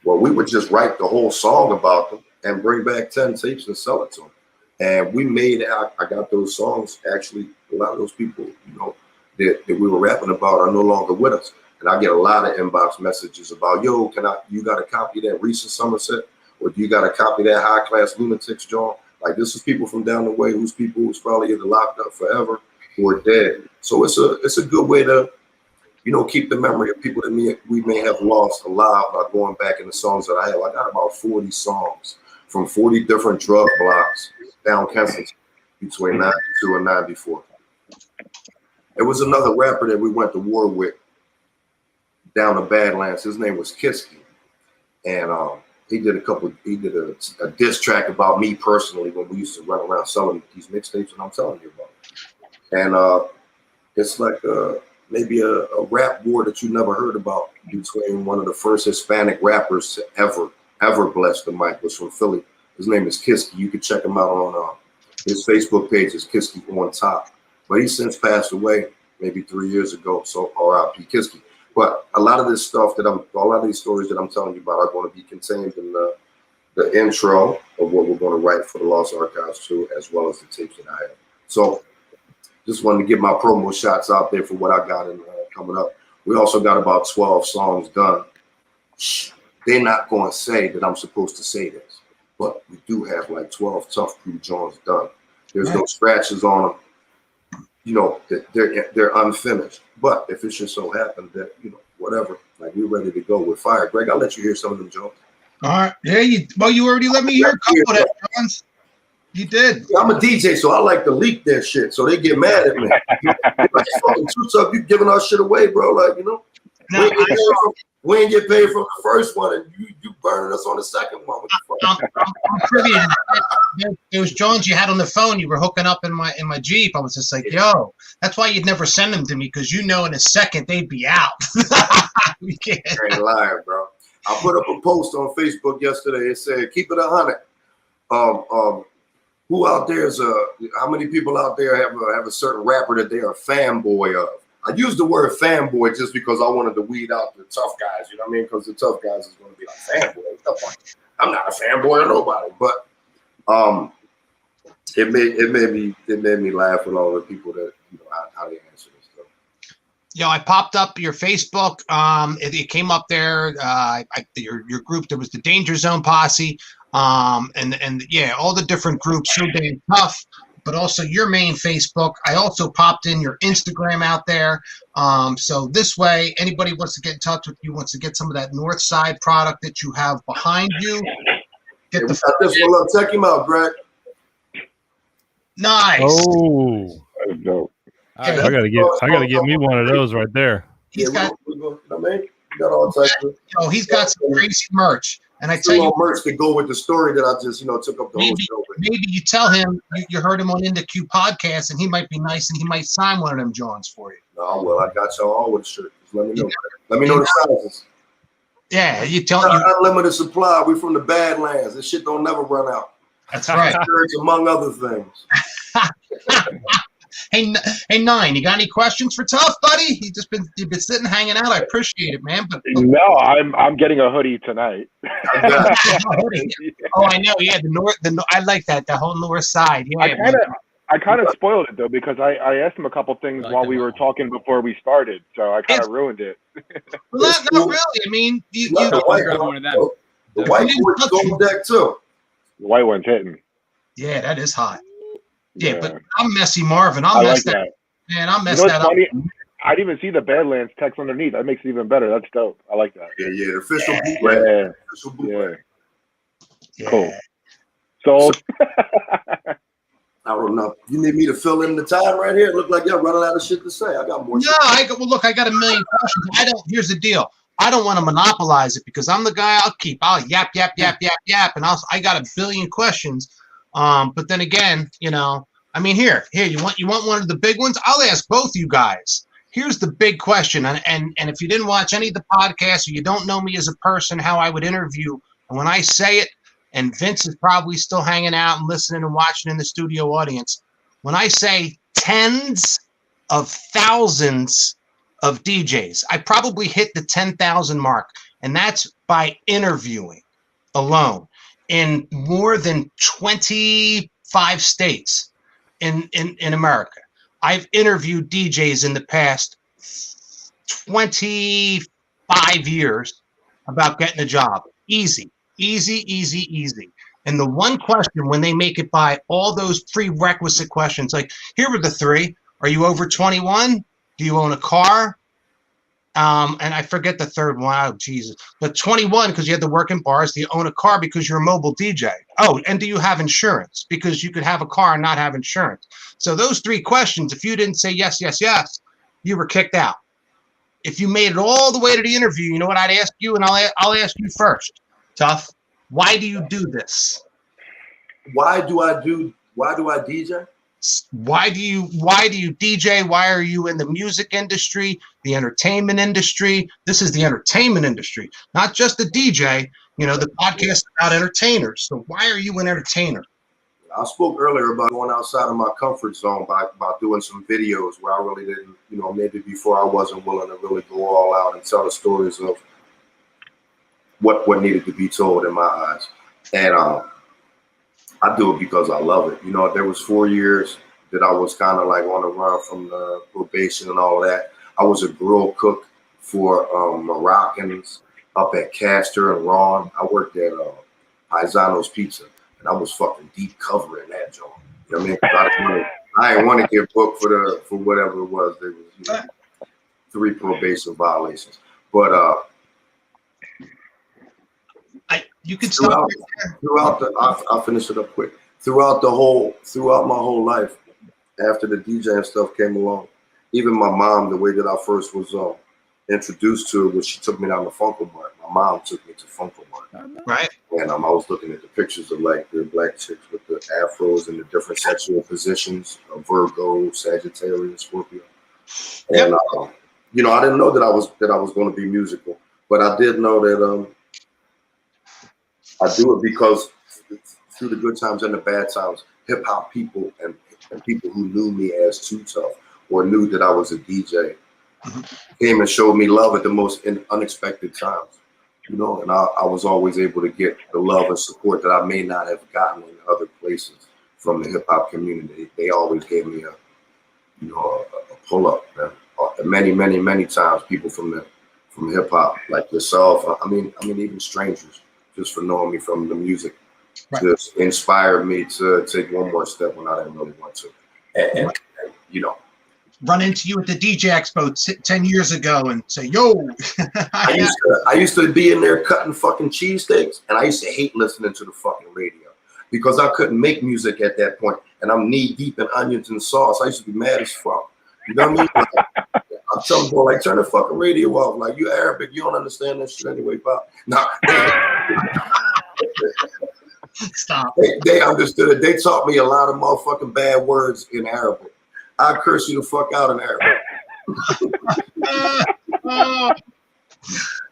Well, we would just write the whole song about them and bring back 10 tapes and sell it to them. And we made out. I got those songs. Actually, a lot of those people, that we were rapping about are no longer with us. And I get a lot of inbox messages about, yo, you got a copy of that recent Somerset, or do you got a copy of that High Class Lunatics, John? Like, this is people from down the way who's probably either locked up forever or dead. So it's a good way to, keep the memory of people that we may have lost alive by going back in the songs that I have. I got about 40 songs from 40 different drug blocks down Kensington between 92 and 94. There was another rapper that we went to war with down the Badlands. His name was Kiski. And he did a diss track about me personally when we used to run around selling these mixtapes that I'm telling you about. And it's like maybe a rap war that you never heard about between one of the first Hispanic rappers to ever bless the mic. Was from Philly. His name is Kiski. You can check him out on his Facebook page is Kiski on top. But he's since passed away maybe 3 years ago. So R.I.P. Kiski. But a lot of this stuff a lot of these stories that I'm telling you about are going to be contained in the intro of what we're going to write for the Lost Archives too, as well as the tapes that I have. So just wanted to get my promo shots out there for what I got in coming up. We also got about 12 songs done. They're not going to say that I'm supposed to say this, but we do have like 12 Tuff Crew joints done. There's no scratches on them. They're unfinished. But if it should so happen that, whatever, like we're ready to go with fire. Greg, I'll let you hear some of them, Jones. All right. Yeah, you already let me hear a couple of that, Johns. You did. I'm a DJ, so I like to leak that shit, so they get mad at me. Like, fucking Too Tough, you giving our shit away, bro. Like, we ain't get paid from the first one, and you burning us on the second one. I'm privy to that. Those Jones you had on the phone, you were hooking up in my Jeep. I was just like, yo, that's why you'd never send them to me, because in a second they'd be out. We can't. I ain't lying, bro. I put up a post on Facebook yesterday. It said, keep it 100. Who out there is how many people out there have a certain rapper that they are a fanboy of? I used the word fanboy just because I wanted to weed out the tough guys, you know what I mean? Because the tough guys is going to be like fanboy. I'm not a fanboy of nobody, but it made me laugh with all the people that how they answer this stuff. I popped up your Facebook. It came up there. Your group. There was the Danger Zone Posse. And all the different groups. So damn tough. but also your main Facebook. I also popped in your Instagram out there. So this way, anybody wants to get in touch with you, wants to get some of that North Side product that you have behind you. Get this one up. Check him out, Greg. Nice. Oh, That's dope. I gotta get me one of those right there. He's got, all types of. he's got some crazy merch. And I tell you, merch to go with the story that I just, took up the whole show with. Maybe you tell him you heard him on the Cue Podcast, and he might be nice, and he might sign one of them Johns for you. Oh well, I got y'all all with the shirt. Just let me know. Yeah. Let me know the sizes. Yeah, you tell me. Unlimited supply. We from the Badlands. This shit don't never run out. That's right. Shirts, among other things. Hey, Nine, you got any questions for Tuff, buddy? You've been sitting hanging out. I appreciate it, man. But no, I'm getting a hoodie tonight. Oh, I know. Yeah, I like that. The whole North Side. Yeah, I kind of spoiled it though because I asked him a couple things while we were talking before we started, so I kind of ruined it. Well, not really. I mean, the white one's on deck too. The white one's hitting. Yeah, that is hot. Yeah, but I'm Messy Marvin. I'll mess that. Man, I'll mess that up. I didn't even see the Badlands text underneath. That makes it even better. That's dope. I like that. Yeah, the official bootleg. Yeah. Cool. So I don't know. You need me to fill in the time right here? It look like y'all running out of shit to say. I got more. No, I got a million questions. Here's the deal. I don't want to monopolize it because I'm the guy. I'll yap, and I got a billion questions. But then again, I mean, here, you want one of the big ones? I'll ask both you guys. Here's the big question, and if you didn't watch any of the podcasts or you don't know me as a person, how I would interview, and when I say it, and Vince is probably still hanging out and listening and watching in the studio audience, when I say tens of thousands of DJs, I probably hit the 10,000 mark, and that's by interviewing alone in more than 25 states in America. I've interviewed DJs in the past 25 years about getting a job. Easy. And the one question when they make it by all those prerequisite questions, like here were the three. Are you over 21? Do you own a car? And I forget the third one. Oh, Jesus. But 21, because you had to work in bars. Do you own a car because you're a mobile DJ? Oh, and do you have insurance? Because you could have a car and not have insurance. So those three questions, if you didn't say yes, you were kicked out. If you made it all the way to the interview, you know what I'd ask you? And I'll ask you first. Tuff, why do you do this? Why do I DJ? Why do you DJ? Why are you in the music industry, the entertainment industry? This is the entertainment industry, not just the DJ. The podcast is about entertainers. So why are you an entertainer? I spoke earlier about going outside of my comfort zone by doing some videos where I really didn't, maybe before I wasn't willing to really go all out and tell the stories of what needed to be told in my eyes. And I do it because I love it. There was 4 years that I was kind of like on the run from the probation and all of that. I was a grill cook for Moroccans up at Castor and Ron. I worked at Paisano's Pizza, and I was fucking deep covering that joint. You know what I mean? I didn't want to get booked for whatever it was. There was 3 probation violations, but you can stop I'll finish it up quick. Throughout my whole life, after the DJing stuff came along, even my mom, the way that I first was introduced to it was she took me down to Funko Mart. My mom took me to Funko Mart. Right. And I was looking at the pictures of like the black chicks with the afros and the different sexual positions, Virgo, Sagittarius, Scorpio. And I didn't know that I was going to be musical, but I did know that I do it because through the good times and the bad times, hip hop people and people who knew me as Too Tough or knew that I was a DJ came and showed me love at the most unexpected times. And I was always able to get the love and support that I may not have gotten in other places from the hip hop community. They always gave me a pull up, man. Many times, people from hip hop like yourself. I mean, even strangers, just for knowing me from the music, just inspired me to take one more step when I didn't really want to. And you know, run into you at the DJ Expo 10 years ago and say, yo. I used to be in there cutting fucking cheesesteaks, and I used to hate listening to the fucking radio because I couldn't make music at that point, and I'm knee deep in onions and sauce. I used to be mad as fuck. You know what I mean? I'm telling people, like, turn the fucking radio off. Like, you Arabic, you don't understand that shit anyway, pop. Nah. Stop. They understood it. They taught me a lot of motherfucking bad words in Arabic. I curse you the fuck out in Arabic.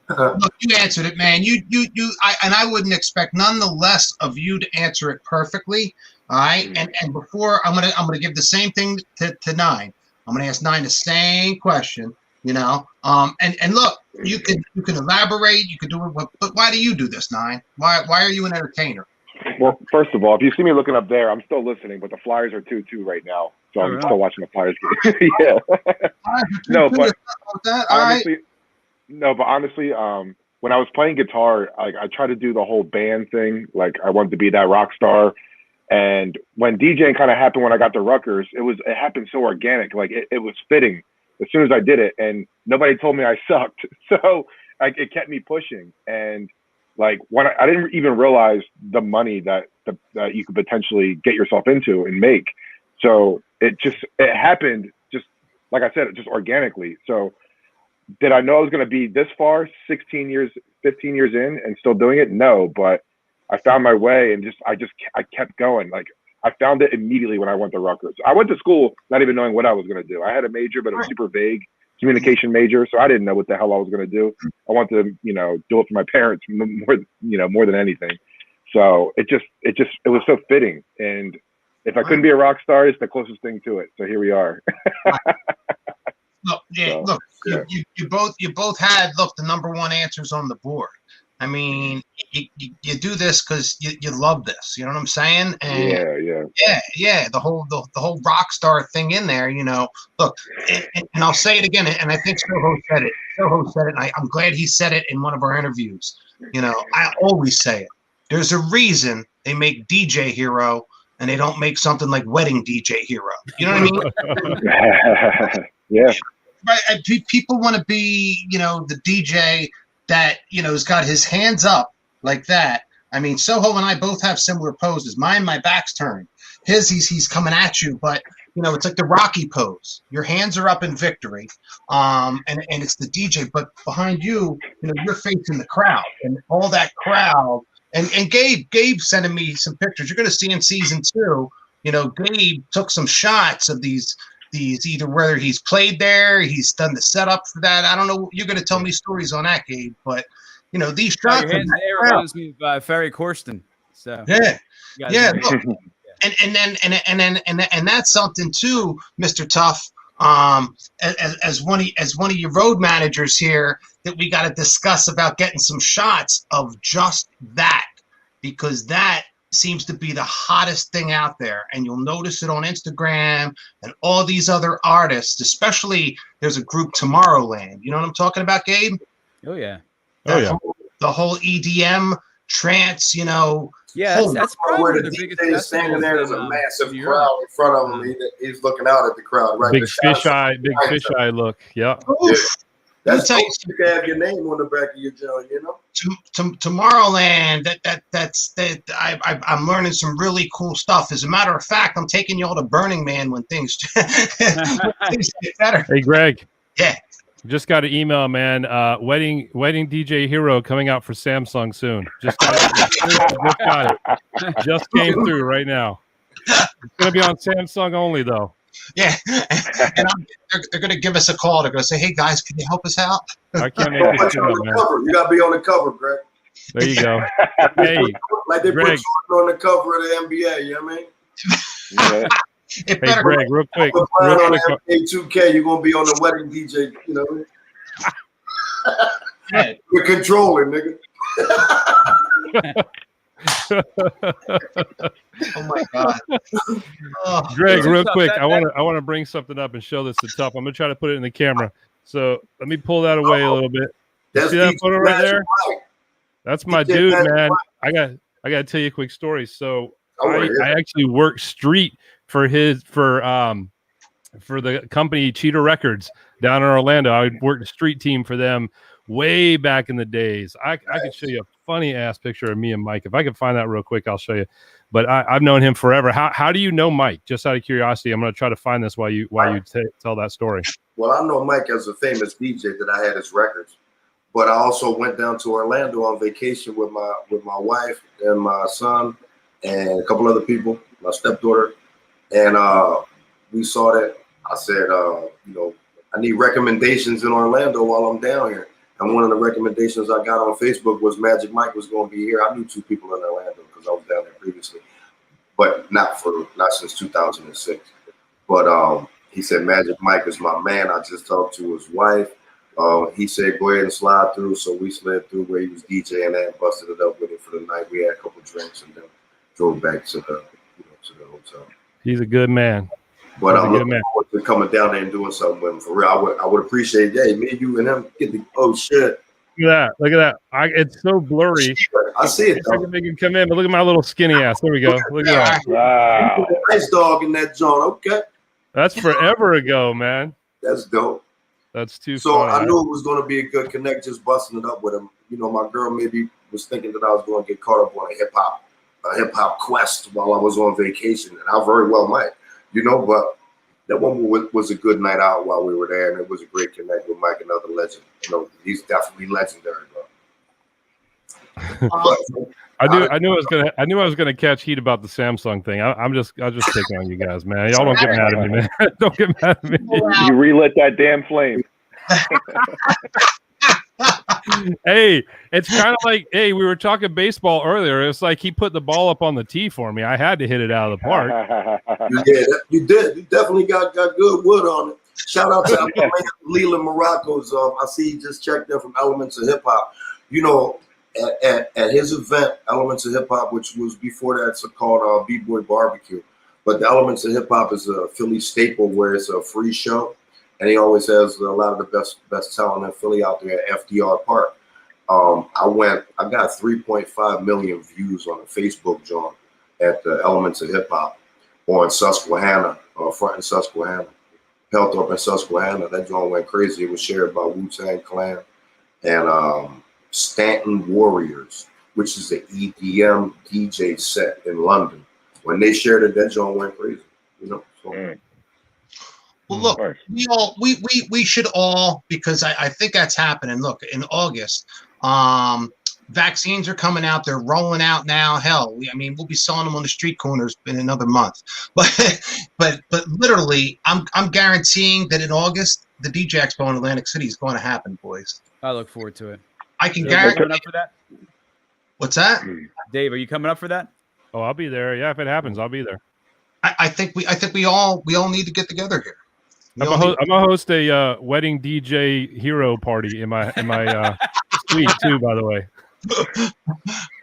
Look, you answered it, man. I wouldn't expect none the less of you to answer it perfectly. All right. And before I'm gonna give the same thing to 9. I'm gonna ask 9 the same question. You know. And look, you can elaborate. You can do it. But why do you do this, 9? Why are you an entertainer? Well, first of all, if you see me looking up there, I'm still listening, but the Flyers are 2-2 right now. So I'm still watching the Flyers game. Yeah. No, but honestly, when I was playing guitar, I tried to do the whole band thing. Like, I wanted to be that rock star. And when DJing kind of happened when I got to Rutgers, it happened so organic. Like, it was fitting as soon as I did it. And nobody told me I sucked. So it kept me pushing. And like, when I didn't even realize the money that you could potentially get yourself into and make. So it happened, just like I said, just organically. So did I know I was going to be this far, 16 years, 15 years in, and still doing it? No, but I found my way, and I kept going. Like, I found it immediately when I went to Rutgers. I went to school not even knowing what I was going to do. I had a major, but it was super vague, communication major, so I didn't know what the hell I was going to do. I wanted to, do it for my parents more than anything. So it was so fitting. And if I couldn't be a rock star, it's the closest thing to it. So here we are. Look, you both had the number one answers on the board. I mean, you do this because you love this. You know what I'm saying? And yeah. The whole rock star thing in there. Look, and I'll say it again. And I think Soho said it. And I'm glad he said it in one of our interviews. I always say it. There's a reason they make DJ Hero and they don't make something like Wedding DJ Hero. You know what I mean? Yeah. Right. People want to be, the DJ that, has got his hands up like that. I mean, Soho and I both have similar poses. Mine, my back's turned. His, he's coming at you, but, it's like the Rocky pose. Your hands are up in victory, and it's the DJ, but behind you, you're facing the crowd, and all that crowd. And Gabe sending me some pictures. You're going to see in season 2, Gabe took some shots of these either whether he's played there, he's done the setup for that. I don't know. You're going to tell me stories on that, Gabe, but these shots. Your hands there reminds me of Ferry Corsten. So yeah. Look, and that's something too, Mr. Tuff. As one of your road managers here, that we got to discuss about getting some shots of just that, because that seems to be the hottest thing out there, and you'll notice it on Instagram and all these other artists. Especially, there's a group, Tomorrowland. You know what I'm talking about, Gabe? Oh yeah. The whole EDM trance. Yeah, that's probably where the the biggest DJ is standing there. There's a massive crowd in front of him. He's looking out at the crowd. Right. Big fisheye look. Yeah. That's how you can have your name on the back of your joint, Tomorrowland. I'm learning some really cool stuff. As a matter of fact, I'm taking y'all to Burning Man when things get better. Hey, Greg. Yeah. Just got an email, man. Wedding DJ Hero coming out for Samsung soon. Just got it. Just came through right now. It's gonna be on Samsung only, though. Yeah, and they're going to give us a call. They're going to say, "Hey guys, can you help us out?" I can't make this shit up, man. You got to be on the cover, Greg. There you go. Hey, like they Greg. put you on the cover of the NBA. You know what I mean? Yeah. Hey, Greg, real quick. On NBA 2K, you're going to be on the Wedding DJ. Yeah. You're controlling, nigga. Oh my God, Greg, real quick, I want to bring something up and show this to Tuff. I'm gonna try to put it in the camera. So let me pull that away a little bit. See that photo right there? That's my dude, man. I I got to tell you a quick story. So Oh, I actually worked street for the company Cheetah Records down in Orlando. I worked a street team for them way back in the days. I could show you a funny ass picture of me and Mike. If I could find that real quick, I'll show you. But I've known him forever. How do you know Mike? Just out of curiosity, I'm going to try to find this while you tell that story. Well, I know Mike as a famous DJ that I had his records, but I also went down to Orlando on vacation with my wife and my son and a couple other people, my stepdaughter, and we saw that. I said, I need recommendations in Orlando while I'm down here. And one of the recommendations I got on Facebook was Magic Mike was going to be here. I knew 2 people in Orlando because I was down there previously, but not since 2006. But he said Magic Mike is my man. I just talked to his wife. He said go ahead and slide through, so we slid through where he was DJing at, busted it up with him for the night. We had a couple drinks and then drove back to the hotel. He's a good man. But I'm looking forward to coming down there and doing something with him for real. I would appreciate that. Me, you, and him get the shit. Look at that. It's so blurry. I see it. I can make him come in, but look at my little skinny ass. There we go. Look at that. Wow. Nice dog in that joint. Okay. That's forever ago, man. That's dope. That's too So funny. I knew it was going to be a good connect, just busting it up with him. My girl maybe was thinking that I was going to get caught up on a hip hop quest while I was on vacation, and I very well might. But that one was a good night out while we were there, and it was a great connect with Mike, another legend. He's definitely legendary, bro. I knew I was gonna catch heat about the Samsung thing. I'll just take on you guys, man. Y'all don't get mad at me, man. Don't get mad at me. You relit that damn flame. Hey, it's kind of like, we were talking baseball earlier. It's like he put the ball up on the tee for me. I had to hit it out of the park. Yeah, you did. You definitely got good wood on it. Shout out to Leland Morocco's. I see he just checked in from Elements of Hip Hop. At his event, Elements of Hip Hop, which was before that, it's called B-Boy Barbecue. But the Elements of Hip Hop is a Philly staple where it's a free show. And he always has a lot of the best talent in Philly out there at FDR Park. I got 3.5 million views on the Facebook joint at the Elements of Hip Hop on Susquehanna, front in Susquehanna. Held up in Susquehanna. That joint went crazy. It was shared by Wu-Tang Clan and Stanton Warriors, which is the EDM DJ set in London. When they shared it, that joint went crazy. Well, look, we should all, because I think that's happening. Look, in August, vaccines are coming out. They're rolling out now. Hell, we'll be selling them on the street corners in another month. But literally, I'm guaranteeing that in August, the DJ Expo in Atlantic City is going to happen, boys. I look forward to it. I can Dave, guarantee. coming up for that? What's that? Dave, are you coming up for that? Oh, I'll be there. Yeah, if it happens, I'll be there. I think we all need to get together here. I'm gonna host a wedding DJ hero party in my suite too. By the way,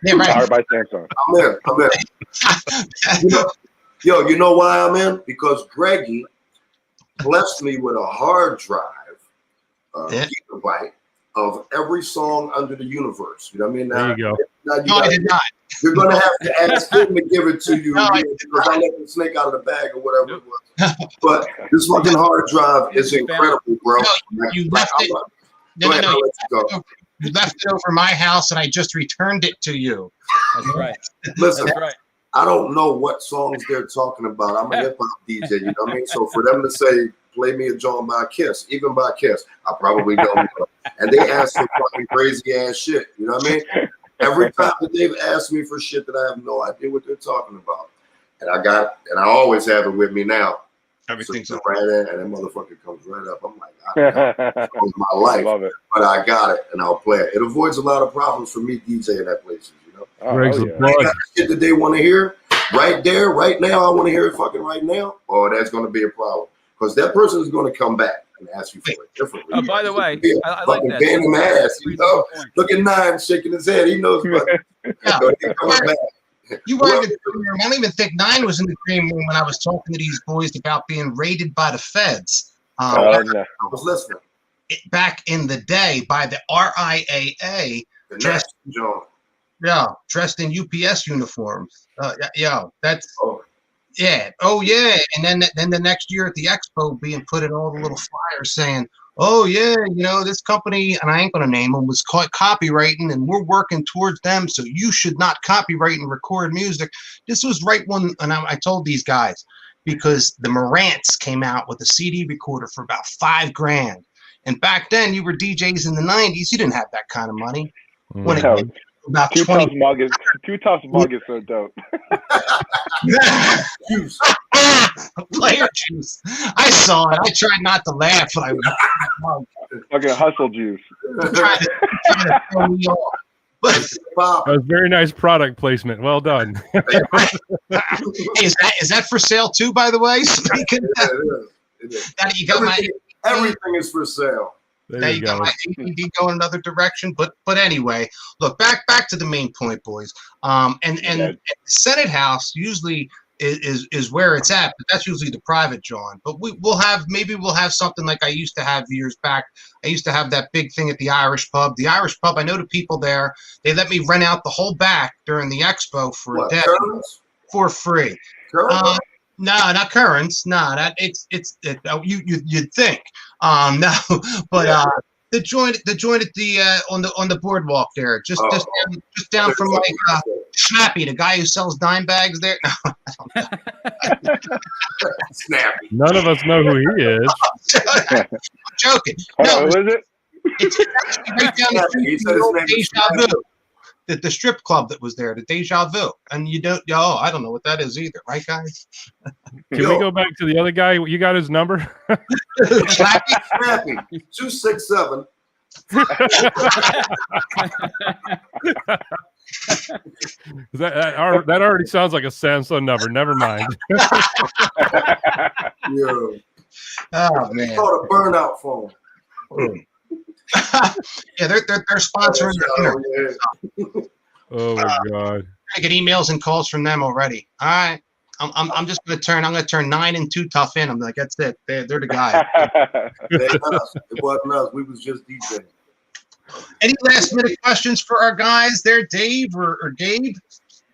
Yeah, right. Powered by Samsung. I'm in. You know why I'm in? Because Greggy blessed me with a hard drive, gigabyte of every song under the universe. You know what I mean? There you go. No, I did not. You're gonna have to ask him to give it to you because I let the snake out of the bag or whatever it was. But this fucking hard drive is incredible, bro. No, you left it. No. You left it over my house, and I just returned it to you. That's right. Listen, That's right. I don't know what songs they're talking about. I'm a hip hop DJ, you know what I mean? So for them to say, play me a joint by Kiss, even by Kiss, I probably don't know. And they ask for fucking crazy ass shit, you know what I mean? Every time that they've asked me for shit that I have no idea what they're talking about. And I always have it with me now. Everything's so right there, and that motherfucker comes right up. I'm like, that was my life. Love it. But I got it, and I'll play it. It avoids a lot of problems for me DJing at places, you know? Greg's a They got shit that they want to hear right there, right now. I want to hear it fucking right now. Or that's going to be a problem. Because that person is going to come back and ask you for it differently. Oh, by the way, I like that. Pain in the ass, you know? Look at Nine shaking his head. He knows about it. You weren't in the green room. I don't even think Nine was in the green room when I was talking to these boys about being raided by the feds. I was listening. Back in the day by the RIAA. The National Joint. Yeah, dressed in UPS uniforms. That's yeah. Oh yeah. And then the next year at the expo, being put in all the little flyers saying, "Oh yeah, this company," and I ain't gonna name them, was caught copywriting, and we're working towards them. So you should not copyright and record music. This was right when, and I told these guys, because the Marantz came out with a CD recorder for about $5,000. And back then, you were DJs in the 90s. You didn't have that kind of money. When it about Too 20 tough mug is so dope. Juice. Player juice. I saw it. I tried not to laugh, but I was Fucking hustle juice. trying to throw me off. But That was very nice product placement. Well done. hey, is that for sale too? By the way, speaking of that, It is. you got my Everything is for sale. There you go. My ADD going another direction, but anyway, look back to the main point, boys. And the Senate House usually is where it's at, but that's usually the private, John. But we'll have something like I used to have years back. I used to have that big thing at the Irish pub. The Irish pub, I know the people there. They let me rent out the whole back during the expo for a day for free. No, not currents. No, that you'd think. No, but the joint at the on the boardwalk there, just down from like Snappy, the guy who sells dime bags there. No, Snappy. None of us know who he is. I'm joking. Who is it? It's actually right down the street from the old Deja Vu. The strip club that was there, the Deja Vu, and you don't. I don't know what that is either, right, guys? Can we go back to the other guy? You got his number? Snappy? Snappy. 267. That already sounds like a Samsung number. Never mind. Yeah. Oh man. It's called a burnout phone. Yeah, they're sponsoring the dinner. Oh my god! I get emails and calls from them already. All right, I'm just gonna turn 9NE Tough in. I'm like, that's it. They're the guy. It wasn't us. We was just DJing. Any last minute questions for our guys there, Dave or Gabe?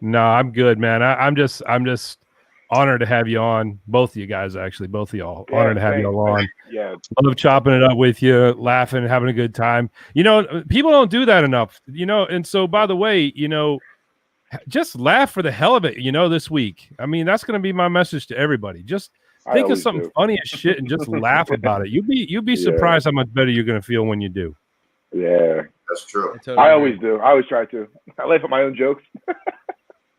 No, I'm good, man. I'm just honored to have you on. Both of you guys, actually, both of y'all. Yeah, honored to have you all on. Yeah. Love chopping it up with you, laughing, having a good time. People don't do that enough. And so, by the way, just laugh for the hell of it. This week. I mean, that's going to be my message to everybody. Just think of something funny as shit and just laugh about it. You'd be surprised how much better you're going to feel when you do. Yeah, that's true. I always do. I always try to. I laugh at my own jokes.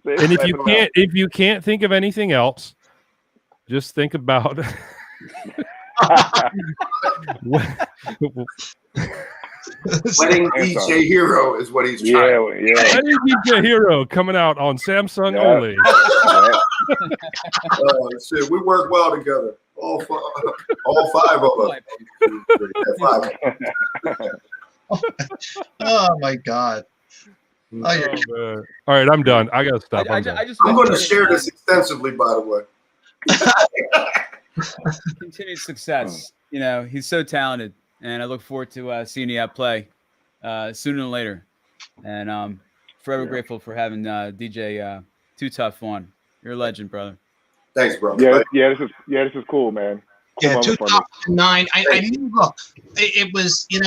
And if you can't think of anything else, just think about Wedding DJ Hero is what he's trying. Yeah. Wedding DJ Hero coming out on Samsung only. Shit, we work well together. All five of us. Oh my god. All right, I'm done. I gotta stop. I'm going to share this extensively, by the way. Continued success. He's so talented, and I look forward to seeing you at play sooner than later. And forever grateful for having DJ Too Tough on. You're a legend, brother. Thanks, bro. This is cool, man. Cool, yeah, 2009. I mean, look, it was. You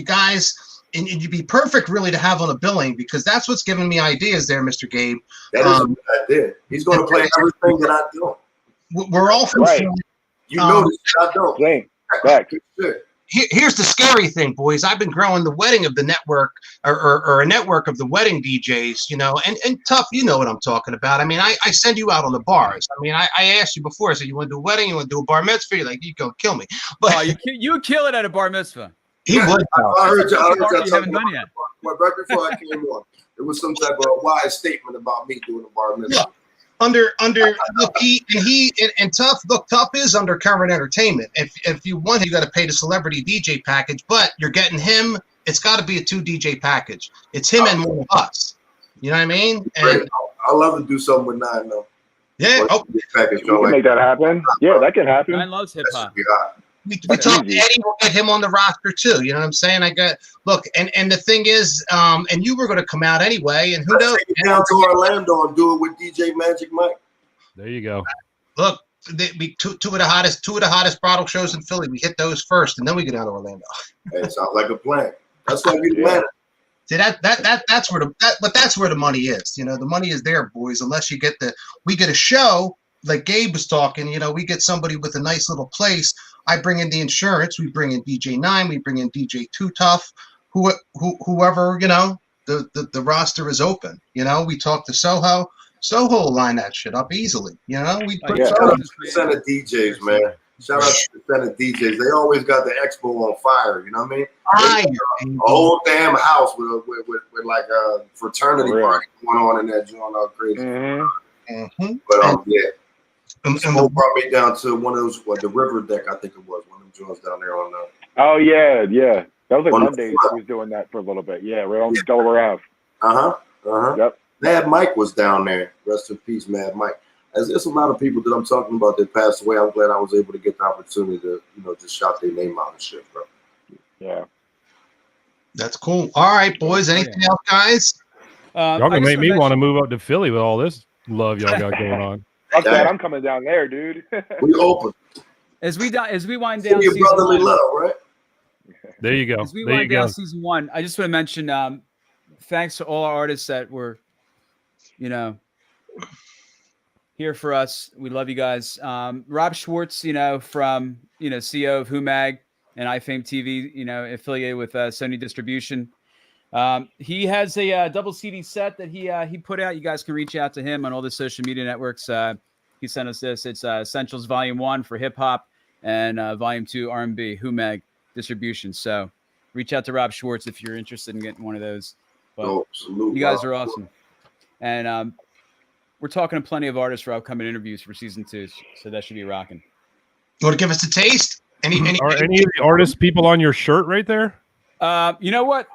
guys. And you'd be perfect, really, to have on a billing, because that's what's giving me ideas there, Mr. Gabe. That is a good idea. He's going to play everything that I do. We're all from right. You know this, I don't. Here's the scary thing, boys. I've been growing the wedding of the network, or a network of the wedding DJs, and Tough, you know what I'm talking about. I mean, I send you out on the bars. I mean, I asked you before, I said, you want to do a wedding? You want to do a bar mitzvah? You're like, you go kill me. But you would kill it at a bar mitzvah. He would. I heard you haven't done yet. Right before I came on, it was some type of wise statement about me doing a bar mitzvah. Under look, and Tough. Look, Tough is under Current Entertainment. If you want, you got to pay the celebrity DJ package, but you're getting him. It's got to be a 2 DJ package. It's him and one of us. You know what I mean? And I love to do something with 9, though. Yeah. We can make that happen. Yeah, that can happen. 9 loves hip hop. we talked to Eddie. We'll get him on the roster too. You know what I'm saying? And the thing is, and you were going to come out anyway, and who knows? Take it down to Orlando and do it with DJ Magic Mike. There you go. Look, two of the hottest bottle shows in Philly. We hit those first, and then we get down to Orlando. Hey, it sounds like a plan. That's why we plan. See that's where the money is. You know, the money is there, boys. Unless we get a show like Gabe was talking. You know, we get somebody with a nice little place. I bring in the insurance. We bring in DJ 9. We bring in DJ Too Tough. Whoever, you know, the roster is open. You know, we talk to Soho. Soho will line that shit up easily. You know, we put shout out to the Center DJs, man. Shout out to the Center DJs. They always got the expo on fire. You know what I mean? A whole damn house with like a fraternity party going on in that joint. All crazy. Mm-hmm. But yeah. And brought me down to one of those, the river deck, I think it was, one of them joints down there on the. Oh yeah. That was like Monday. He was doing that for a little bit. Yeah, right on Delaware Ave. Yep. Mad Mike was down there. Rest in peace, Mad Mike. There's a lot of people that I'm talking about that passed away. I'm glad I was able to get the opportunity to, you know, just shout their name out and shit, bro. Yeah. That's cool. All right, boys. Anything else, guys? Y'all gonna make me want to move up to Philly with all this love y'all got going on. Fuck that, I'm coming down there, dude. We open. As we wind down your season brotherly 1, love, right? There you go. As we wind down season 1, I just want to mention thanks to all our artists that were, you know, here for us. We love you guys. Rob Schwartz, you know, from, you know, CEO of Humag and iFame TV, you know, affiliated with Sony Distribution. He has a double CD set that he put out. You guys can reach out to him on all the social media networks. He sent us this. It's Essentials Volume 1 for hip hop and Volume 2 R&B, Humag Distribution. So reach out to Rob Schwartz if you're interested in getting one of those. But you guys are awesome. And we're talking to plenty of artists for upcoming interviews for season 2. So that should be rocking. You want to give us a taste? Are any of the artist people on your shirt right there? You know what?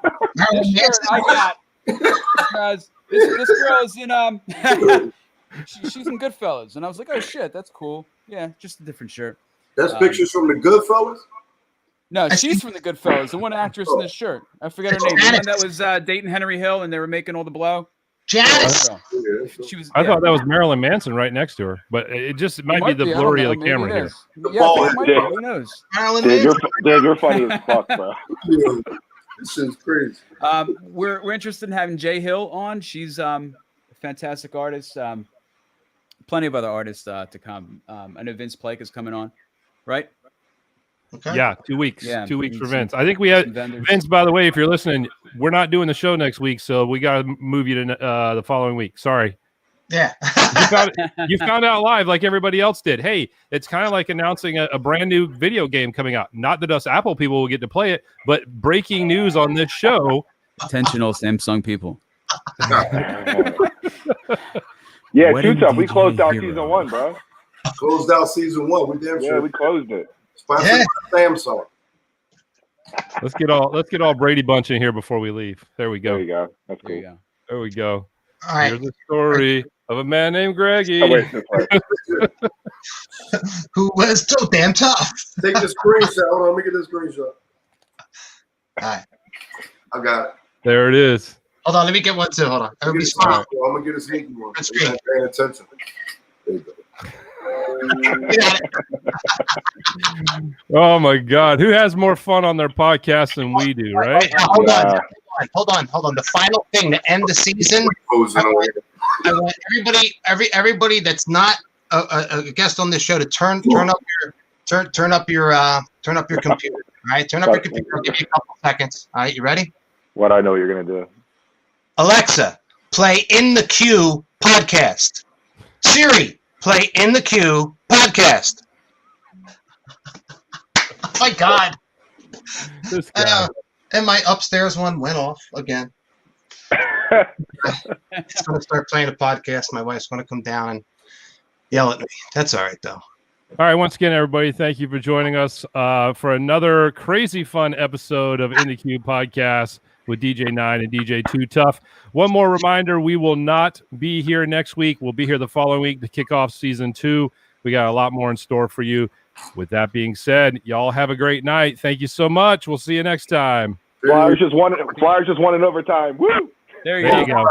This shirt I got because this girl is in she's in Goodfellas, and I was like, oh shit, that's cool. Yeah, just a different shirt. That's pictures from the Goodfellas? No, she's from the Goodfellas. The one actress in this shirt. I forget her name. The one that was dating Henry Hill, and they were making all the blow. Janice. She was. I thought that was Marilyn Manson right next to her, but it might be the blurry of the camera here. Who knows? Dude, you're funny as fuck, bro. This is crazy. We're interested in having Jay Hill on. She's a fantastic artist. Plenty of other artists to come. I know Vince Blake is coming on, right? Okay. Yeah, 2 weeks. Yeah, 2 weeks for Vince. I think we had Vince. By the way, if you're listening, we're not doing the show next week, so we got to move you to the following week. Sorry. Yeah. you found out live like everybody else did. Hey, it's kind of like announcing a brand new video game coming out. Not that us Apple people will get to play it, but breaking news on this show. Intentional Samsung people. Yeah, Too Tough. We closed out season 1, bro. Closed out season 1. We damn sure. Yeah, we closed it. Sponsored by Samsung. Let's get all Brady Bunch in here before we leave. There we go. There you go. That's cool. There we go. All right. Here's the story of a man named Greggy. Oh, wait, who was so damn tough. Take the screenshot. Hold on, let me get this screenshot. All right. I got it. There it is. Hold on, let me get one too. Hold on. Everybody smile. I'm gonna get a sneaky one. That's You're not paying attention. There you go. Oh my God! Who has more fun on their podcast than we do, right? Hold on. The final thing to end the season. I want everybody that's not a guest on this show to turn up your computer. All right, turn up your computer. I'll give you a couple seconds. All right, you ready? What I know you're gonna do. Alexa, play In the Cue podcast. Siri, play In the Cue podcast. Oh my God. This guy. And my upstairs one went off again. It's going to start playing a podcast. My wife's going to come down and yell at me. That's all right, though. All right. Once again, everybody, thank you for joining us for another crazy fun episode of In the Cue podcast with DJ 9 and DJ Too Tough. One more reminder, we will not be here next week. We'll be here the following week to kick off season 2. We got a lot more in store for you. With that being said, y'all have a great night. Thank you so much. We'll see you next time. Flyers just won in overtime. Woo! There you go.